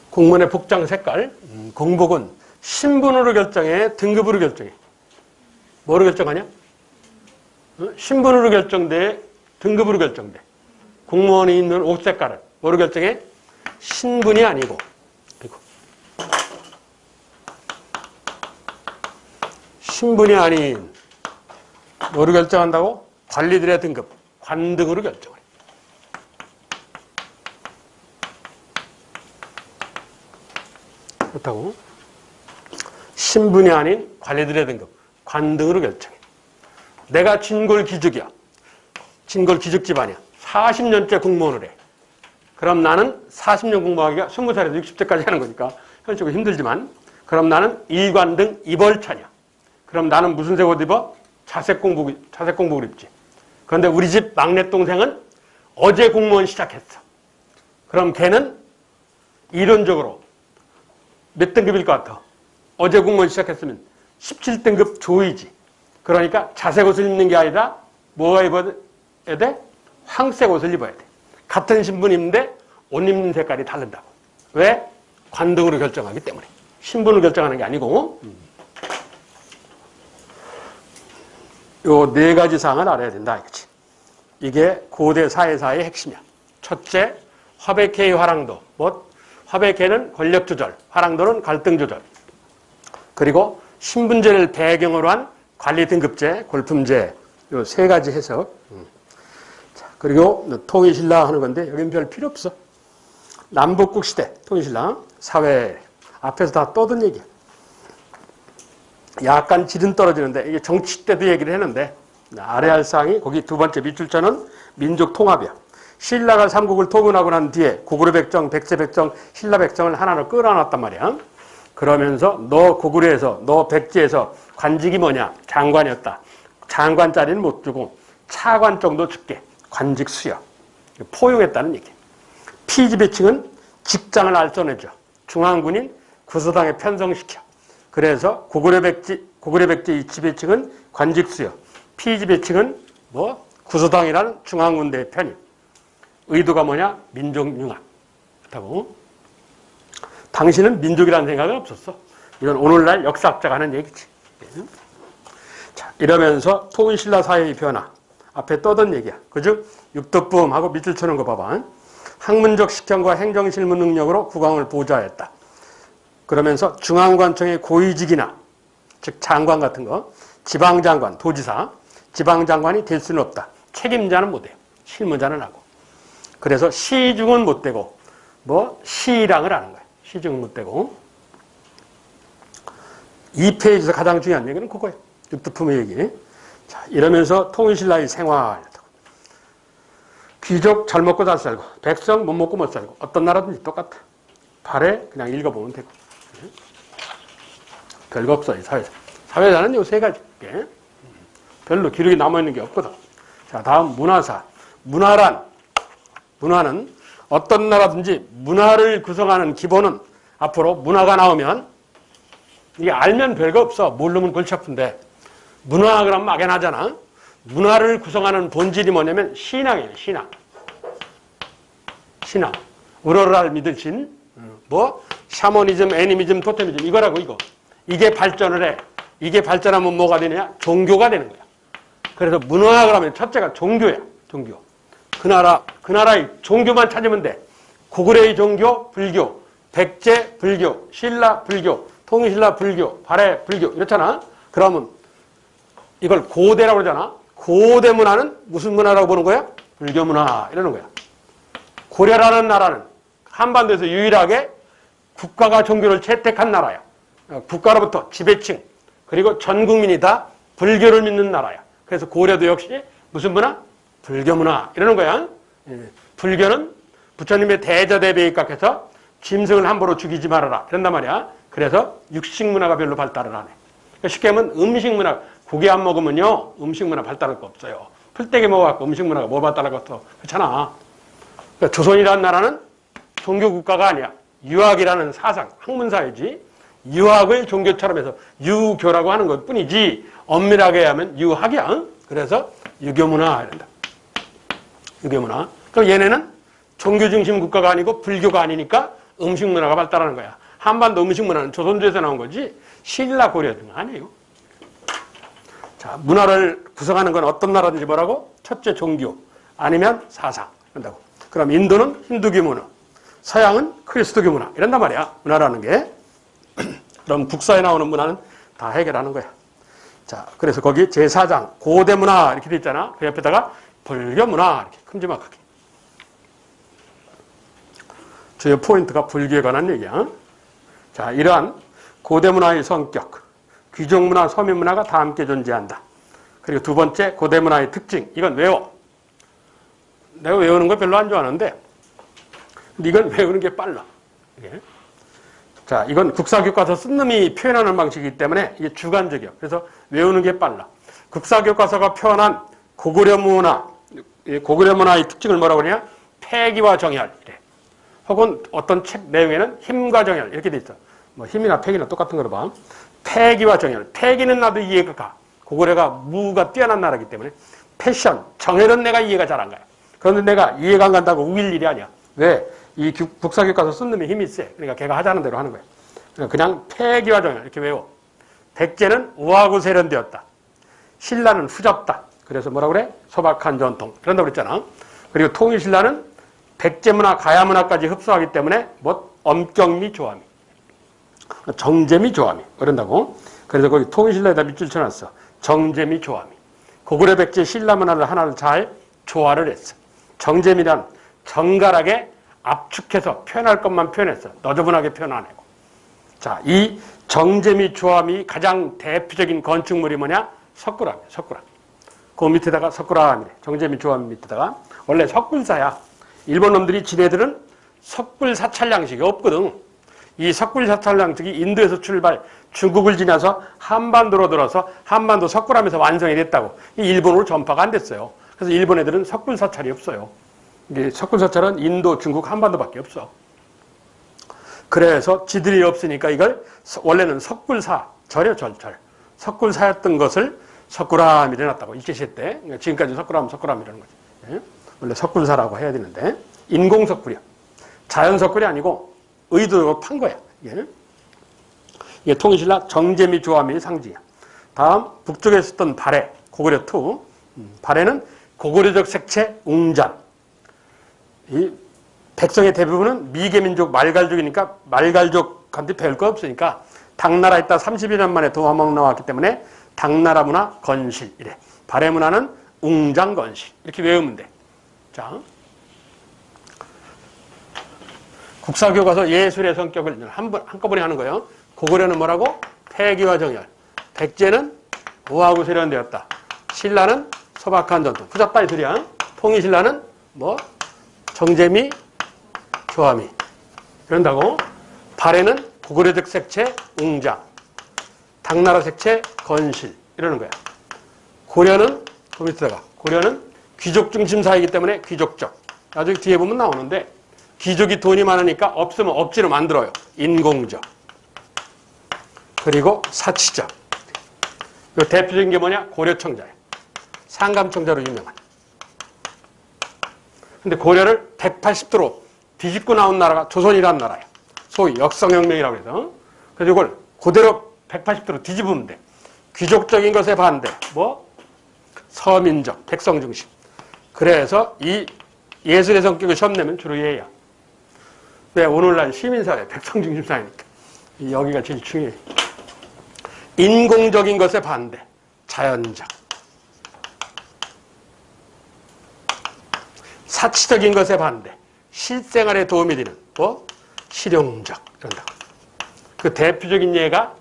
공무원의 복장 색깔. 공복은 신분으로 결정해, 등급으로 결정해. 뭐로 결정하냐? 신분으로 결정돼, 등급으로 결정돼. 공무원이 입는 옷 색깔을 뭐로 결정해? 신분이 아니고. 신분이 아닌 뭐로 결정한다고? 관리들의 등급, 관등으로 결정을 해. 그렇다고? 신분이 아닌 관리들의 등급, 관등으로 결정해. 내가 진골기죽이야. 진골기죽 집안이야. 40년째 공무원을 해. 그럼 나는 40년 공부하기가 20살에서 60세까지 하는 거니까 현실적으로 힘들지만, 그럼 나는 일관등 입월차냐. 그럼 나는 무슨 색 옷 입어? 자색 공복을 입지. 그런데 우리 집 막내 동생은 어제 공무원 시작했어. 그럼 걔는 이론적으로 몇 등급일 것 같아? 어제 공무원 시작했으면 17등급 조이지. 그러니까 자색 옷을 입는 게 아니라 뭐가 입어야 돼? 황색 옷을 입어야 돼. 같은 신분 입는데 옷 입는 색깔이 다른다고. 왜? 관등으로 결정하기 때문에. 신분을 결정하는 게 아니고. 요 4가지 사항을 알아야 된다 이거지. 이게 고대 사회사의 핵심이야. 첫째, 화백회의 화랑도. 화백회는 권력 조절, 화랑도는 갈등 조절. 그리고 신분제를 배경으로 한 관리 등급제, 골품제. 요 3가지 해석. 자, 그리고 통일신라 하는 건데 여기는 별 필요 없어. 남북국 시대 통일신라 사회 앞에서 다 떠든 얘기야. 약간 질은 떨어지는데 이게 정치 때도 얘기를 했는데 아래 할 사항이 거기 2번째 밑줄자는 민족 통합이야. 신라가 삼국을 통일하고 난 뒤에 고구려 백정, 백제 백정, 신라 백정을 하나로 끌어놨단 말이야. 그러면서 너 고구려에서 너 백제에서 관직이 뭐냐? 장관이었다. 장관 자리는 못 주고 차관 정도 줄게. 관직 수여. 포용했다는 얘기. 피지배칭은 직장을 알선해줘. 중앙군인 구서당에 편성시켜. 그래서 고구려 백제 이치배칭은 관직 수여. 피지배칭은 구서당이라는 중앙군대의 편입. 의도가 뭐냐? 민족융합. 그렇다고. 당신은 민족이라는 생각은 없었어. 이건 오늘날 역사학자가 하는 얘기지. 자, 이러면서 통일신라 사회의 변화. 앞에 떠든 얘기야. 그죠? 육덕부음하고 밑줄 쳐놓은 거 봐봐. 학문적 식견과 행정실무 능력으로 국왕을 보좌했다. 그러면서 중앙관청의 고위직이나, 즉 장관 같은 거, 지방장관, 도지사, 지방장관이 될 수는 없다. 책임자는 못해요. 실무자는 하고. 그래서 시중은 못 되고, 시랑을 하는 거야. 시중은 못 되고. 2페이지에서 가장 중요한 얘기는 그거예요. 육두품의 얘기. 자, 이러면서 통일신라의 생활. 귀족 잘 먹고 잘 살고, 백성 못 먹고 못 살고, 어떤 나라든지 똑같아. 발에 그냥 읽어보면 되고. 별거 없어, 이 사회사. 사회사는 요 3가지. 별로 기록이 남아있는 게 없거든. 자, 다음 문화사. 문화는 어떤 나라든지 문화를 구성하는 기본은 앞으로 문화가 나오면 이게 알면 별거 없어. 모르면 골치 아픈데. 문화 그러면 막연하잖아. 문화를 구성하는 본질이 뭐냐면 신앙이에요. 신앙. 우러러를 믿을 신. 샤머니즘, 애니미즘, 토테미즘 이거라고 이거. 이게 발전을 해. 이게 발전하면 뭐가 되느냐? 종교가 되는 거야. 그래서 문화 그러면 첫째가 종교야. 종교. 그 나라의 종교만 찾으면 돼. 고구려의 종교, 불교. 백제, 불교. 신라, 불교. 통일신라, 불교. 발해, 불교. 이렇잖아. 그러면 이걸 고대라고 그러잖아. 고대 문화는 무슨 문화라고 보는 거야? 불교 문화 이러는 거야. 고려라는 나라는 한반도에서 유일하게 국가가 종교를 채택한 나라야. 국가로부터 지배층 그리고 전 국민이 다 불교를 믿는 나라야. 그래서 고려도 역시 무슨 문화? 불교 문화 이러는 거야. 불교는 부처님의 대저대배에 입각해서 짐승을 함부로 죽이지 말아라 이런단 말이야. 그래서 육식 문화가 별로 발달을 안 해. 그러니까 쉽게 하면 음식 문화, 고기 안 먹으면요 음식 문화 발달할 거 없어요. 풀떼기 먹어갖고 음식 문화가 뭐 발달할 거 없어. 그렇잖아. 그러니까 조선이라는 나라는 종교 국가가 아니야. 유학이라는 사상, 학문사회지. 유학을 종교처럼 해서 유교라고 하는 것 뿐이지 엄밀하게 하면 유학이야. 그래서 유교문화 이런다. 유교문화. 그럼 얘네는 종교 중심 국가가 아니고 불교가 아니니까 음식 문화가 발달하는 거야. 한반도 음식 문화는 조선조에서 나온 거지 신라 고려 등 아니에요. 자, 문화를 구성하는 건 어떤 나라든지 뭐라고? 첫째 종교 아니면 사상 그런다고. 그럼 인도는 힌두교 문화, 서양은 크리스토교 문화 이런단 말이야. 문화라는 게. 그럼 국사에 나오는 문화는 다 해결하는 거야. 자, 그래서 거기 제4장 고대 문화 이렇게 돼 있잖아. 그 옆에다가 불교 문화 이렇게 큼지막하게. 주요 포인트가 불교에 관한 얘기야. 자, 이러한 고대 문화의 성격, 귀족 문화, 서민 문화가 다 함께 존재한다. 그리고 두 번째 고대 문화의 특징. 이건 외워. 내가 외우는 거 별로 안 좋아하는데 근데 이건 외우는 게 빨라. 이게. 자, 이건 국사교과서 쓴 놈이 표현하는 방식이기 때문에 이게 주관적이야. 그래서 외우는 게 빨라. 국사교과서가 표현한 고구려 문화의 특징을 뭐라고 그러냐? 패기와 정열 이래. 혹은 어떤 책 내용에는 힘과 정열 이렇게 돼 있어. 뭐 힘이나 패기나 똑같은 거로 봐. 패기와 정열. 패기는 나도 이해가 가. 고구려가 무가 뛰어난 나라이기 때문에 패션, 정열은 내가 이해가 잘 안 가요. 그런데 내가 이해가 안 간다고 우길 일이 아니야. 왜? 이 국사교과서 쓴 놈이 힘이 세. 그러니까 걔가 하자는 대로 하는 거야. 그냥 패기와 정열 이렇게 외워. 백제는 우하고 세련되었다. 신라는 후잡다. 그래서 뭐라 그래? 소박한 전통. 그런다고 그랬잖아. 그리고 통일신라는 백제문화, 가야문화까지 흡수하기 때문에 뭐 엄격미, 조함이. 정제미, 조함이. 그런다고. 그래서 거기 통일신라에다 밑줄 쳐놨어. 정제미, 조함이. 고구려, 백제, 신라 문화를 하나를 잘 조화를 했어. 정제미란 정갈하게 압축해서 표현할 것만 표현했어. 너저분하게 표현 안 하고. 자, 이 정제미 조함이 가장 대표적인 건축물이 뭐냐? 석굴암이야, 석굴암. 그 밑에다가 석굴암이래. 정제미 조함 밑에다가. 원래 석굴사야. 일본 놈들이 지네들은 석굴 사찰 양식이 없거든. 이 석굴 사찰 양식이 인도에서 출발, 중국을 지나서 한반도로 들어서 한반도 석굴암에서 완성이 됐다고. 이 일본으로 전파가 안 됐어요. 그래서 일본 애들은 석굴 사찰이 없어요. 석굴 사찰은 인도, 중국, 한반도밖에 없어. 그래서 지들이 없으니까 이걸 원래는 석굴사, 절이요, 절. 석굴사였던 것을 석굴암이 되놨다고. 일제시대 때. 지금까지 석굴암 이라는 거지. 예? 원래 석굴사라고 해야 되는데 인공석굴이야. 자연석굴이 아니고 의도적으로 판 거야. 예? 이게 통일신라 정제미 조함의 상징이야. 다음 북쪽에 있었던 발해, 고구려 투. 발해는 고구려적 색채 웅잔. 이 백성의 대부분은 미개민족 말갈족이니까 말갈족한테 배울 거 없으니까 당나라 있다 30여 년 만에 도망 나왔기 때문에 당나라 문화 건실 이래. 발해 문화는 웅장 건실 이렇게 외우면 돼. 자, 국사교과서 예술의 성격을 한꺼번에 하는 거예요. 고구려는 뭐라고? 패기와 정열. 백제는 우하고 세련되었다. 신라는 소박한 전통. 후잡다 이 소리야. 통일신라는 뭐 정제미, 조함이. 그런다고. 발해는 고구려적 색채, 웅장. 당나라 색채, 건실. 이러는 거야. 고려는, 그 밑에다가. 고려는 귀족 중심 사회이기 때문에 귀족적. 나중에 뒤에 보면 나오는데, 귀족이 돈이 많으니까 없으면 억지로 만들어요. 인공적. 그리고 사치적. 이 대표적인 게 뭐냐? 고려청자예요. 상감청자로 유명한. 근데 고려를 180도로 뒤집고 나온 나라가 조선이라는 나라야. 소위 역성혁명이라고 해서. 그래서 이걸 그대로 180도로 뒤집으면 돼. 귀족적인 것에 반대. 뭐? 서민적, 백성 중심. 그래서 이 예술의 성격을 시험 내면 주로 얘야. 왜? 오늘날 시민사회, 백성 중심 사회니까. 여기가 제일 중요해. 인공적인 것에 반대. 자연적. 사치적인 것에 반대, 실생활에 도움이 되는 뭐 실용적 이런다. 그 대표적인 예가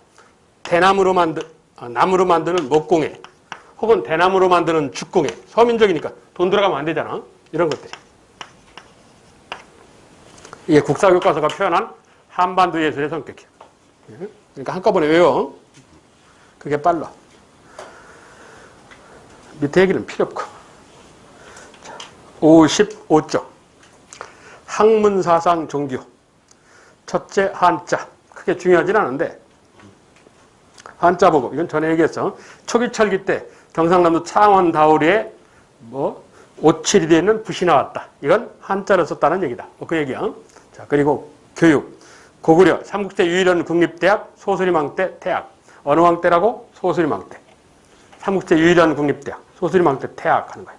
나무로 만드는 목공예, 혹은 대나무로 만드는 죽공예. 서민적이니까 돈 들어가면 안 되잖아. 이런 것들이. 이게 국사교과서가 표현한 한반도 예술의 성격이야. 그러니까 한꺼번에 외워. 그게 빨라. 밑에 얘기는 필요 없고. 55쪽. 학문사상 종교. 첫째, 한자. 크게 중요하진 않은데, 한자 보고, 이건 전에 얘기했어. 초기철기 때 경상남도 창원 다우리에 오칠이 되어 있는 붓이 나왔다. 이건 한자를 썼다는 얘기다. 그 얘기야. 자, 그리고 교육. 고구려 삼국제 유일한 국립대학 소수리망대 태학. 어느 왕때라고? 소수리망대. 삼국제 유일한 국립대학 소수리망대 태학 하는 거야.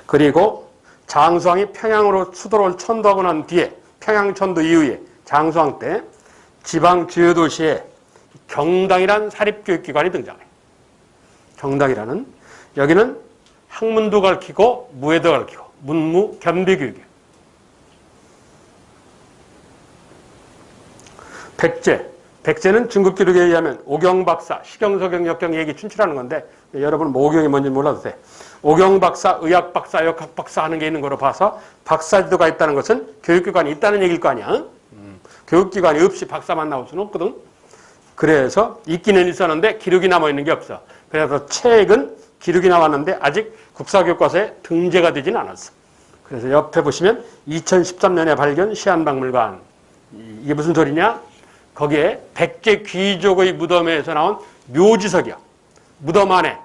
그리고 장수왕이 평양으로 수도를 천도하고 난 뒤에 평양천도 이후에 장수왕 때 지방 주요 도시에 경당이라는 사립교육기관이 등장해. 경당이라는. 여기는 학문도 가르치고 무예도 가르치고 문무 겸비교육이에요. 백제는 중국 기록에 의하면 오경박사, 시경서경, 역경 얘기 춘추라는 건데 여러분은 뭐 오경이 뭔지 몰라도 돼. 오경박사, 의학박사, 역학박사 하는 게 있는 거로 봐서 박사지도가 있다는 것은 교육기관이 있다는 얘기일 거 아니야. 교육기관이 없이 박사만 나올 수는 없거든. 그래서 있기는 있었는데 기록이 남아있는 게 없어. 그래서 책은 기록이 나왔는데 아직 국사교과서에 등재가 되진 않았어. 그래서 옆에 보시면 2013년에 발견 시한박물관. 이게 무슨 소리냐? 거기에 백제 귀족의 무덤에서 나온 묘지석이야. 무덤 안에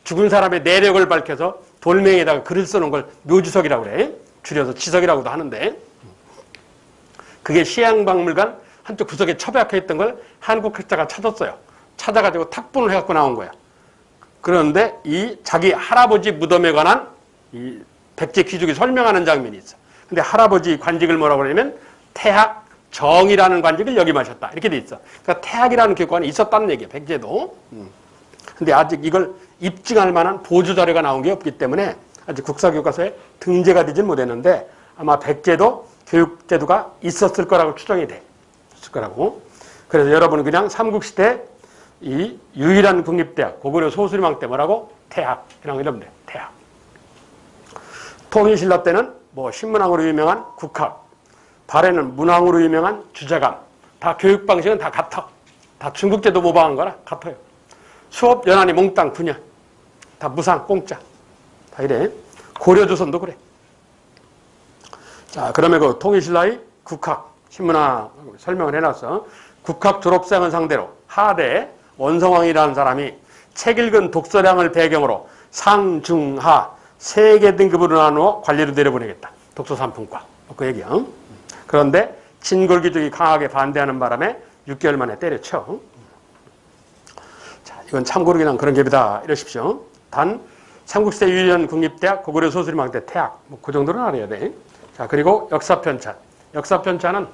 죽은 사람의 내력을 밝혀서 돌멩이에다가 글을 써놓은 걸 묘지석이라고 그래. 줄여서 지석이라고도 하는데, 그게 시향박물관 한쪽 구석에 처박혀 있던 걸 한국 학자가 찾았어요. 찾아가지고 탁본을 해갖고 나온 거야. 그런데 이 자기 할아버지 무덤에 관한 이 백제 귀족이 설명하는 장면이 있어. 근데 할아버지 관직을 뭐라고 그러냐면 태학 정이라는 관직을 역임하셨다. 이렇게 돼 있어. 그러니까 태학이라는 교육관이 있었다는 얘기야. 백제도. 근데 아직 이걸 입증할 만한 보조 자료가 나온 게 없기 때문에 아직 국사교과서에 등재가 되진 못했는데 아마 백제도 교육제도가 있었을 거라고 추정이 돼. 있을 거라고. 그래서 여러분은 그냥 삼국시대 이 유일한 국립대학 고구려 소수리망 때 뭐라고? 태학. 이라고 이러면 돼. 태학. 통일신라 때는 뭐 신문왕으로 유명한 국학, 발해는 문왕으로 유명한 주자감. 다 교육 방식은 다 같아. 다 중국제도 모방한 거라 같아요. 수업 연한이 몽땅 분야. 다 무상 공짜. 다 이래. 고려조선도 그래. 자, 그러면 그 통일신라의 국학 신문왕 설명을 해놨어. 국학 졸업생을 상대로 하대 원성왕이라는 사람이 책 읽은 독서량을 배경으로 상, 중, 하 3개 등급으로 나누어 관리로 내려보내겠다. 독서 상품과. 그 얘기야. 그런데 진골귀족이 강하게 반대하는 바람에 6개월 만에 때려쳐. 자, 이건 참고로 그냥 그런 갭이다 이러십시오. 단 삼국시대 유일한 국립대학 고구려 소수리망대 태학. 뭐 그 정도는 알아야 돼. 자, 그리고 역사편찬. 역사편찬은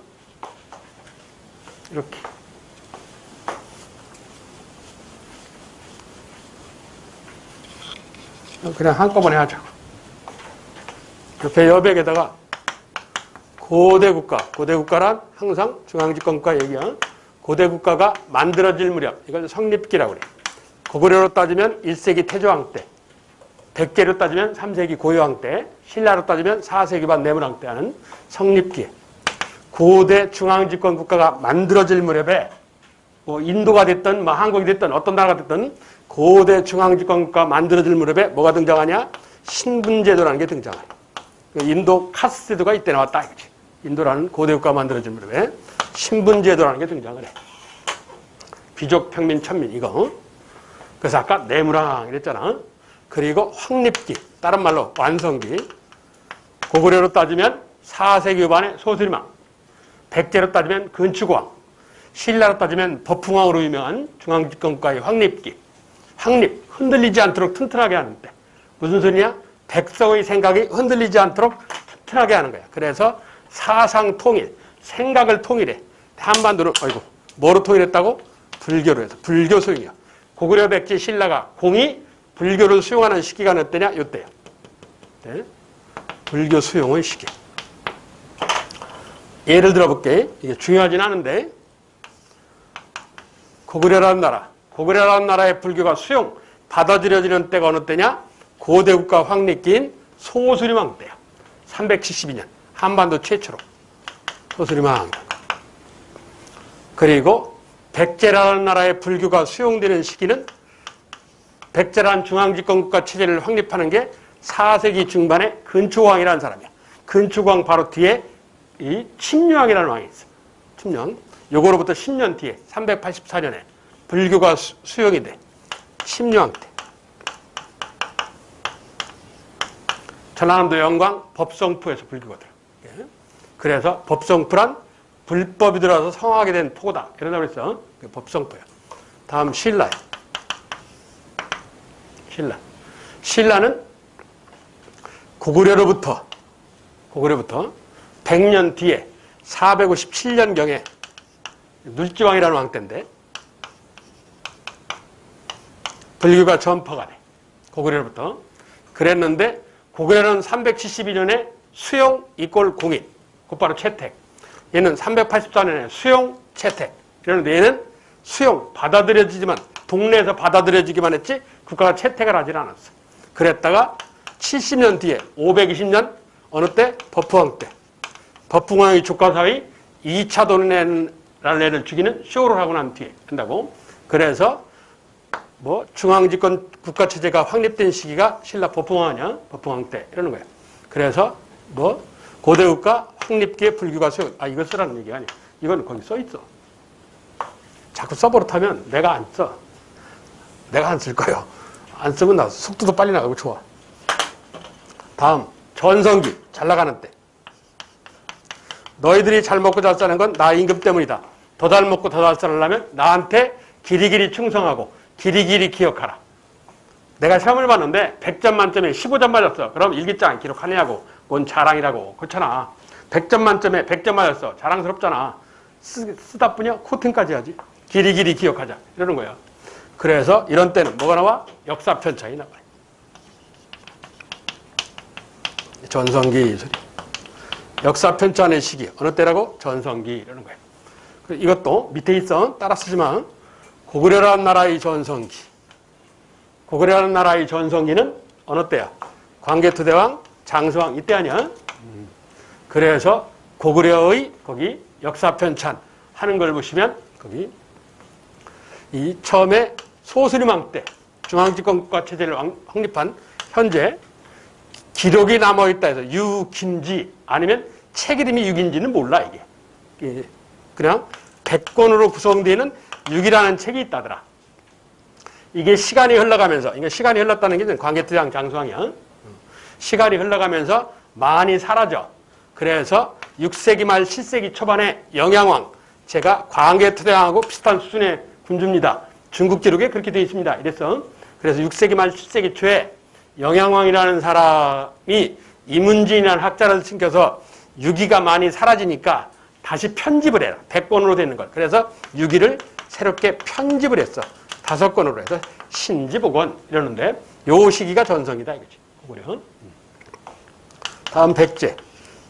이렇게. 그냥 한꺼번에 하자고. 옆에 여백에다가 고대국가. 고대국가란 항상 중앙집권국가 얘기야. 고대국가가 만들어질 무렵. 이걸 성립기라고 그래. 고구려로 따지면 1세기 태조왕 때. 백제로 따지면 3세기 고요왕 때. 신라로 따지면 4세기 반 내문왕 때 하는 성립기. 고대 중앙집권국가가 만들어질 무렵에 뭐 인도가 됐든 뭐 한국이 됐든 어떤 나라가 됐든 고대 중앙집권국가 만들어질 무렵에 뭐가 등장하냐? 신분제도라는 게 등장해. 인도 카스트제도가 이때 나왔다 이거지. 인도라는 고대국가 만들어질 무렵에 신분제도라는 게 등장을 해. 귀족, 평민, 천민 이거. 그래서 아까 내무랑 이랬잖아. 그리고 확립기, 다른 말로 완성기. 고구려로 따지면 4세기 후반의 소수리망. 백제로 따지면 근축왕. 신라로 따지면 법흥왕으로 유명한 중앙집권국가의 확립기. 확립, 흔들리지 않도록 튼튼하게 하는데. 무슨 소리냐? 백성의 생각이 흔들리지 않도록 튼튼하게 하는 거야. 그래서 사상 통일, 생각을 통일해. 한반도를, 뭐로 통일했다고? 불교로 해서. 불교 수용이야. 고구려, 백제, 신라가 공이 불교를 수용하는 시기가 몇 때냐? 이때야. 네? 불교 수용의 시기. 예를 들어볼게. 이게 중요하진 않은데, 고구려라는 나라. 고구려라는 나라의 불교가 수용, 받아들여지는 때가 어느 때냐? 고대국가 황립기인 소수림왕 때야. 372년. 한반도 최초로. 소수림왕. 그리고 백제라는 나라의 불교가 수용되는 시기는 백제라는 중앙집권국가 체제를 확립하는 게 4세기 중반에 근초왕이라는 사람이야. 근초왕 바로 뒤에 이 침류왕이라는 왕이 있어. 침류왕. 요거로부터 10년 뒤에 384년에 불교가 수용이 돼. 침류왕 때. 전라남도 영광 법성포에서 불교가 들어. 그래서 법성포란 불법이 들어와서 성하게 된 포고다. 이런다고 그랬어. 법성포야. 다음 신라야. 신라. 신라는 고구려로부터 100년 뒤에 457년경에 눌지왕이라는 왕 때인데 불교가 전파가 돼. 고구려로부터. 그랬는데 고구려는 372년에 수용 이꼴 공인. 곧바로 채택. 얘는 384년에 수용 채택. 이러는데 얘는 수용 받아들여지지만 동네에서 받아들여지기만 했지 국가가 채택을 하진 않았어. 그랬다가 70년 뒤에 520년 어느 때? 법흥왕 때. 법흥왕이 조카사위 2차 돈이라는 애를 죽이는 쇼를 하고 난 뒤에 한다고. 그래서 뭐 중앙집권 국가체제가 확립된 시기가 신라 법흥왕이냐? 법흥왕 때 이러는 거야. 그래서 뭐 고대국가 확립기의 불교가 수용. 이거 쓰라는 얘기가 아니야. 이건 거기 써 있어. 자꾸 써버릇하면 내가 안 써. 내가 안 쓸 거예요. 안 쓰면 나 속도도 빨리 나가고 좋아. 다음 전성기. 잘 나가는 때. 너희들이 잘 먹고 잘 사는 건 나 임금 때문이다. 더 잘 먹고 더 잘 살려면 나한테 길이길이 충성하고 길이길이 기억하라. 내가 시험을 봤는데 100점 만점에 15점 맞았어. 그럼 일기장 기록하냐고. 뭔 자랑이라고. 그렇잖아. 100점 만점에 100점 맞았어. 자랑스럽잖아. 쓰다 뿐이야. 코팅까지 하지. 길이길이 기억하자. 이러는 거야. 그래서 이런 때는 뭐가 나와? 역사편찬이 나와요. 전성기 소리. 역사편찬의 시기. 어느 때라고? 전성기. 이러는 거예요. 이것도 밑에 있어. 따라 쓰지만 고구려라는 나라의 전성기. 고구려라는 나라의 전성기는 어느 때야? 광개토대왕, 장수왕 이때 아니야? 그래서 고구려의 거기 역사편찬 하는 걸 보시면 거기 이 처음에 소수림왕 때 중앙집권국가 체제를 확립한 현재 기록이 남아있다 해서 유긴지 아니면 책 이름이 유긴지는 몰라 이게. 그냥 100권으로 구성되어 있는 6이라는 책이 있다더라. 이게 시간이 흘러가면서, 이게 시간이 흘렀다는 게 광개토대왕 장수왕이야. 시간이 흘러가면서 많이 사라져. 그래서 6세기 말 7세기 초반에 영양왕, 제가 광개토대왕하고 비슷한 수준의 군주입니다. 중국 기록에 그렇게 되어 있습니다. 이랬어. 그래서 6세기 말 7세기 초에 영양왕이라는 사람이 이문진이라는 학자를 챙겨서 유기가 많이 사라지니까 다시 편집을 해라. 100권으로 되는 걸. 그래서 유기를 새롭게 편집을 했어. 5권으로 해서 신지복원 이러는데 요 시기가 전성이다 이거지. 고구려. 다음 백제.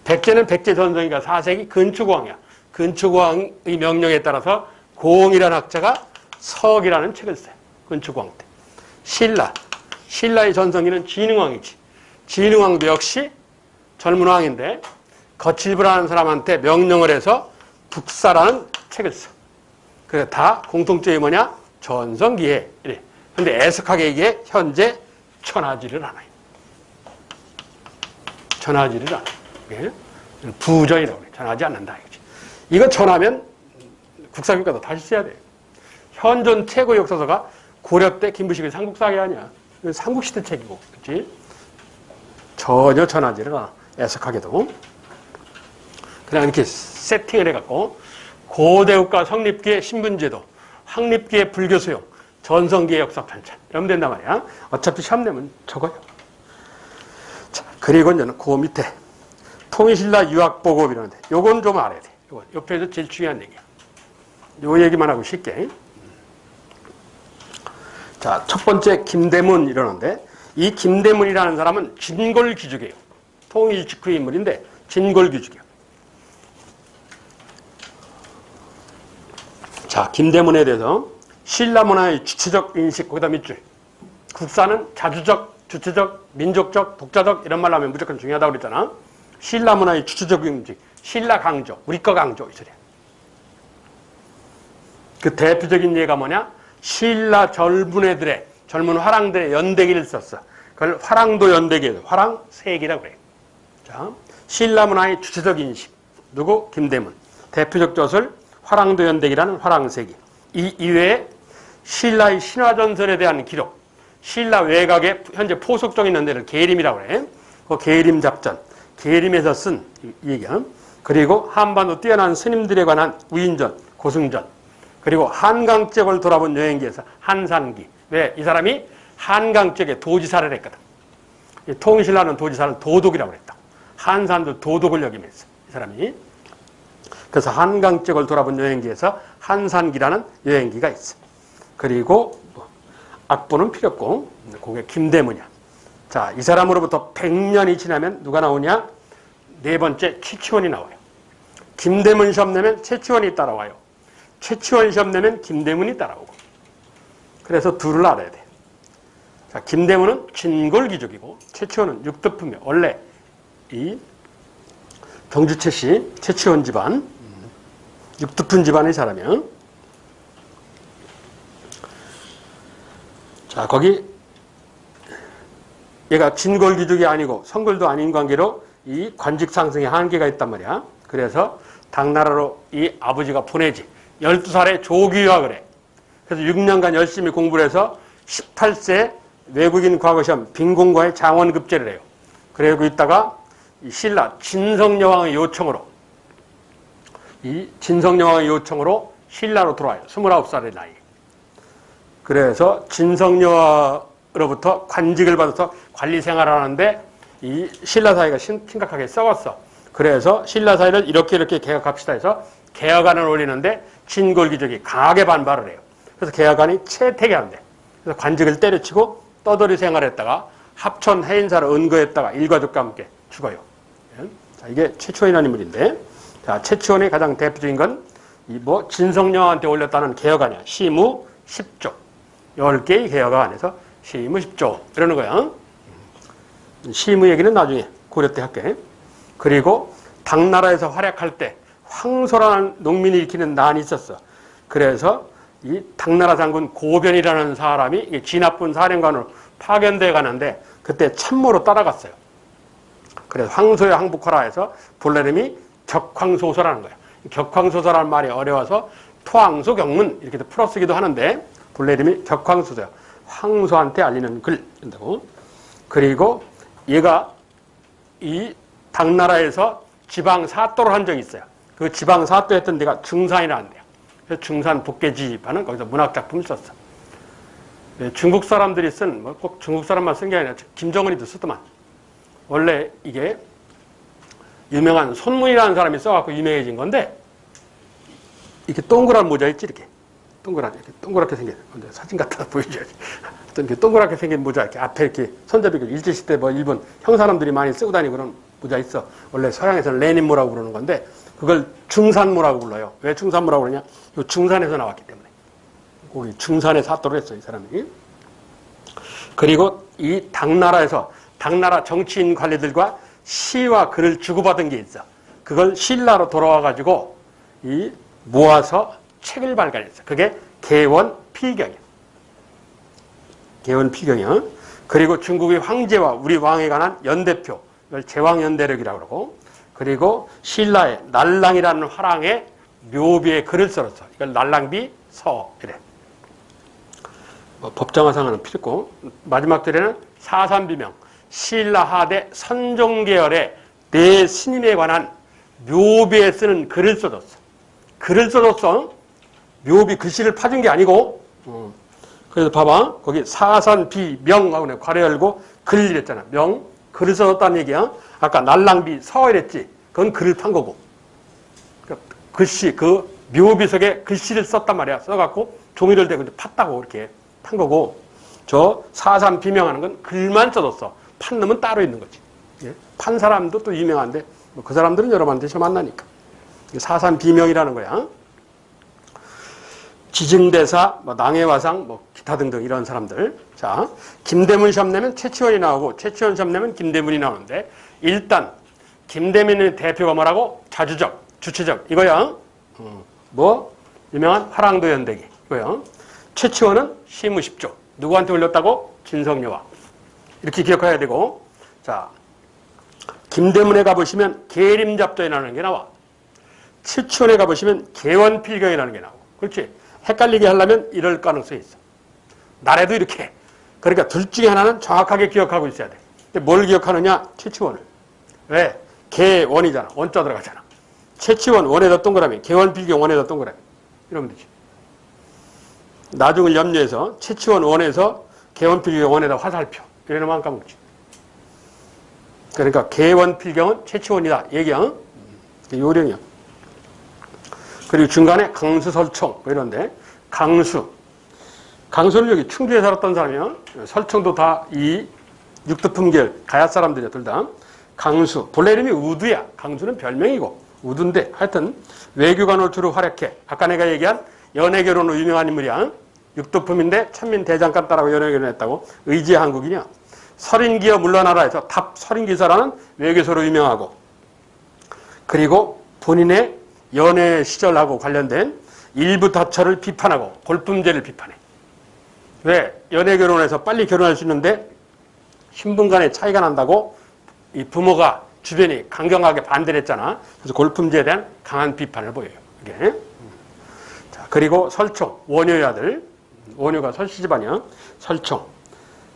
백제는 백제 전성기가 4세기 근초고왕이야. 근초고왕의 명령에 따라서 고옹이라는 학자가 석이라는 책을 써요. 근초고왕 때. 신라. 신라의 전성기는 진흥왕이지. 진흥왕도 역시 젊은 왕인데 거칠부라는 사람한테 명령을 해서 북사라는 책을 써. 그래서 다 공통점이 뭐냐? 전성기에 이래. 근데 애석하게 이게 현재 전하지를 않아요. 전하지를 않아요. 이게 부전이라고 그래. 전하지 않는다 이거지. 이거 전하면 국사교과도 다시 써야 돼요. 현존 최고 역사서가 고려 때 김부식의 삼국사기 아니야. 삼국시대 책이고, 그렇지? 전혀 전하지를 않아. 애석하게도. 그냥 이렇게 세팅을 해갖고 고대국가 성립기의 신분제도, 확립기의 불교수용, 전성기의 역사편찬 이러면 된단 말이야. 어차피 시험 내면 적어요. 자, 그리고 이제 그 밑에 통일신라 유학보급 이러는데 요건 좀 알아야 돼. 요건 옆에서 제일 중요한 얘기야. 요 얘기만 하고 쉽게. 자, 첫 번째 김대문 이러는데 이 김대문이라는 사람은 진골 귀족이에요. 통일 직후 인물인데 진골규죽이야. 자, 김대문에 대해서 신라 문화의 주체적 인식, 거기다 밑줄. 국사는 자주적, 주체적, 민족적, 독자적 이런 말로 하면 무조건 중요하다고 그랬잖아. 신라 문화의 주체적 인식, 신라 강조, 우리 거 강조 이 소리야. 그 대표적인 예가 뭐냐? 신라 젊은 화랑들의 연대기를 썼어. 그걸 화랑도 연대기에서 화랑세기라고 그래. 자, 신라 문화의 주체적 인식. 누구? 김대문. 대표적 저술 화랑도 연대기라는 화랑세기. 이 이외에 신라의 신화전설에 대한 기록. 신라 외곽에 현재 포석종 있는 데를 계림이라고 그래. 그 계림 잡전. 계림에서 쓴 얘기야. 그리고 한반도 뛰어난 스님들에 관한 우인전, 고승전. 그리고 한강 지역을 돌아본 여행기에서 한산기. 왜? 이 사람이 한강 지역에 도지사를 했거든. 통신라는 도지사를 도독이라고 그랬다. 한산도 도독을 역임했어. 이 사람이. 그래서 한강 지역을 돌아본 여행기에서 한산기라는 여행기가 있어. 그리고 악보는 필요 없고 그게 김대문이야. 자, 이 사람으로부터 100년이 지나면 누가 나오냐? 네 번째 최치원이 나와요. 김대문 시험 내면 최치원이 따라와요. 최치원 시험 내면 김대문이 따라오고. 그래서 둘을 알아야 돼. 자, 김대문은 진골귀족이고 최치원은 육두품이에요. 원래 이 경주 최씨, 최치원 집안, 육두품 집안의 사람이야. 자, 거기 얘가 진골귀족이 아니고 성골도 아닌 관계로 이 관직 상승에 한계가 있단 말이야. 그래서 당나라로 이 아버지가 보내지. 12살에 조기유학을 해. 그래서 6년간 열심히 공부를 해서 18세 외국인 과거시험 빈공과에 장원급제를 해요. 그러고 있다가 이 신라 진성여왕의 요청으로 신라로 들어와요. 29살의 나이. 그래서 진성여왕으로부터 관직을 받아서 관리 생활을 하는데 이 신라 사회가 심각하게 썩었어. 그래서 신라 사회를 이렇게 개혁합시다 해서 개혁안을 올리는데 진골귀족이 강하게 반발을 해요. 그래서 개혁안이 채택이 안 돼. 그래서 관직을 때려치고 떠돌이 생활했다가 합천 해인사를 은거했다가 일가족과 함께 죽어요. 자, 이게 최치원이라는 인물인데, 자, 최치원의 가장 대표적인 건 이 진성여왕한테 올렸다는 개혁안이야. 시무 10조. 10개의 개혁안에서 시무 10조. 이러는 거야. 시무 얘기는 나중에 고려 때 할게. 그리고 당나라에서 활약할 때 황소라는 농민이 일으키는 난이 있었어. 그래서 이 당나라 장군 고변이라는 사람이 진압군 사령관으로 파견돼 가는데 그때 참모로 따라갔어요. 그래서 황소에 항복하라 해서 본래 이름이 격황소서라는 거야. 격황소서라는 말이 어려워서 토항소경문 이렇게 풀어쓰기도 하는데 본래 이름이 격황소서야. 황소한테 알리는 글 된다고. 그리고 얘가 이 당나라에서 지방 사또를 한 적이 있어요. 그 지방 사또 했던 데가 중산이라는 데야. 그래서 중산 복계집하는 거기서 문학작품을 썼어. 중국 사람들이 꼭 중국 사람만 쓴 게 아니라 김정은이도 쓰더만. 원래 이게 유명한 손문이라는 사람이 써갖고 유명해진 건데 이렇게 동그란 모자 있지 이렇게 동그랗게 생긴 건데 사진 갖다 보여줘야지. 어떤 이렇게 동그랗게 생긴 모자 이렇게 앞에 이렇게 손잡이 일제시대 일본 형사람들이 많이 쓰고 다니고 그런 모자 있어. 원래 서양에서는 레닌모라고 부르는 건데 그걸 중산모라고 불러요. 왜 중산모라고 그러냐? 이 중산에서 나왔기 때문에. 거기 중산에 사또를 했어요, 이 사람이. 그리고 이 당나라에서 당나라 정치인 관리들과 시와 글을 주고받은 게 있어. 그걸 신라로 돌아와가지고 이 모아서 책을 발간했어. 그게 개원필경이야. 개원필경이야. 그리고 중국의 황제와 우리 왕에 관한 연대표, 이걸 제왕연대력이라고 그러고, 그리고 신라의 날랑이라는 화랑의 묘비에 글을 써놨어. 이걸 날랑비 서 이래. 법정화상은 필요 없고, 마지막 절에는 사산비명, 신라 하대 선종계열의 네 스님에 관한 묘비에 쓰는 글을 써줬어. 글을 써줬어. 묘비 글씨를 파준 게 아니고. 그래서 봐봐. 거기 사산비명하고 괄호 열고 글 이랬잖아. 명, 글을 써줬다는 얘기야. 아까 날랑비 서 이랬지. 그건 글을 판 거고. 그러니까 글씨, 그 묘비 속에 글씨를 썼단 말이야. 써갖고 종이를 대고 팠다고 이렇게 판 거고. 저 사산비명하는 건 글만 써줬어. 판 놈은 따로 있는 거지. 예? 판 사람도 또 유명한데 뭐그 사람들은 여러 번 대셔 만나니까. 사산 비명이라는 거야. 지증대사, 뭐 낭해화상, 뭐 기타 등등 이런 사람들. 자, 김대문 시험 내면 최치원이 나오고 최치원 시험 내면 김대문이 나오는데 일단 김대문의 대표가 뭐라고? 자주적, 주체적 이거야. 뭐 유명한 화랑도 연대기 이거야. 최치원은 시무십조. 누구한테 올렸다고? 진성여왕. 이렇게 기억해야 되고. 자, 김대문에 가보시면 계림잡조이라는 게 나와. 최치원에 가보시면 개원필경이라는 게 나오고. 그렇지? 헷갈리게 하려면 이럴 가능성이 있어. 나래도 이렇게. 그러니까 둘 중에 하나는 정확하게 기억하고 있어야 돼. 근데 뭘 기억하느냐? 최치원을. 왜? 개원이잖아. 원자 들어가잖아. 최치원 원에다 동그라미, 개원필경 원에다 동그라미. 이러면 되지. 나중을 염려해서 최치원 원에서 개원필경 원에다 화살표. 이래놓으면 안 까먹지. 그러니까 개원필경은 최치원이다. 얘기야. 요령이야. 그리고 중간에 강수, 설총 뭐 이런데 강수. 강수는 여기 충주에 살았던 사람이야. 설총도 다 이 육두품계열 가야 사람들이야. 둘 다. 강수. 본래 이름이 우두야. 강수는 별명이고 우두인데 하여튼 외교관 올투로 활약해. 아까 내가 얘기한 연애결혼으로 유명한 인물이야. 육두품인데 천민 대장간 따라고 연애결혼했다고. 의지의 한국인이야. 설인기어 물러나라 해서 탑 설인기사라는 외교소로 유명하고 그리고 본인의 연애 시절하고 관련된 일부 다처를 비판하고 골품제를 비판해. 왜? 연애 결혼해서 빨리 결혼할 수 있는데 신분 간의 차이가 난다고 이 부모가 주변이 강경하게 반대를 했잖아. 그래서 골품제에 대한 강한 비판을 보여요. 이게. 자, 그리고 설총, 원효의 아들. 원효가 설씨 집안이야. 설총.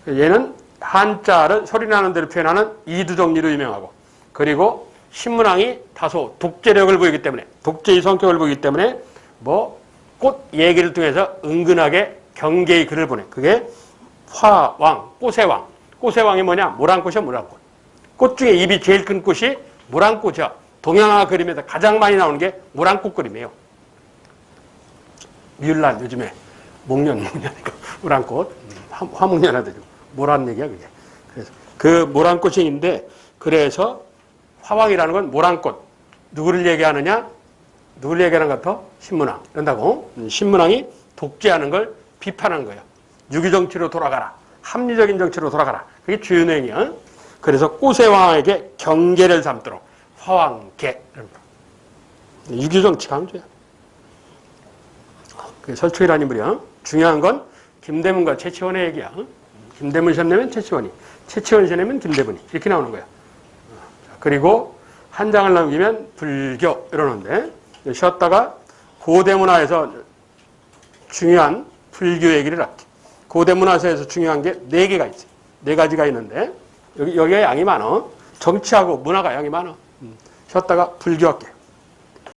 얘는 한자를 소리나는 대로 표현하는 이두정리로 유명하고 그리고 신문왕이 다소 독재력을 보이기 때문에 독재의 성격을 보이기 때문에 뭐 꽃 얘기를 통해서 은근하게 경계의 글을 보내. 그게 화왕, 꽃의 왕. 꽃의 왕이 뭐냐? 모란꽃이야, 모란꽃. 꽃 중에 입이 제일 큰 꽃이 모란꽃이야. 동양화 그림에서 가장 많이 나오는 게 모란꽃 그림이에요. 미울란 요즘에 목련이니까 모란꽃. 화목련 하더니 모란 얘기야 그게. 그래서 그 모란꽃인데 그래서 화왕이라는 건 모란꽃. 누구를 얘기하느냐? 누구를 얘기하는 것 같아? 신문왕. 그런다고. 신문왕이 독재하는 걸 비판한 거예요. 유기정치로 돌아가라. 합리적인 정치로 돌아가라. 그게 주요 내용이야. 그래서 꽃의 왕에게 경계를 삼도록 화왕계. 유기정치 강조야. 그게 설총이라는 인물이야. 중요한 건 김대문과 최치원의 얘기야. 김대문 시험 내면 최치원이, 최치원 시험 내면 김대문이. 이렇게 나오는 거야. 그리고 한 장을 남기면 불교 이러는데 쉬었다가 고대문화에서 중요한 불교 얘기를 할게. 고대문화에서 중요한 게 4개가 있어요. 4가지가 있는데 여기에 양이 많아. 정치하고 문화가 양이 많아. 쉬었다가 불교 할게.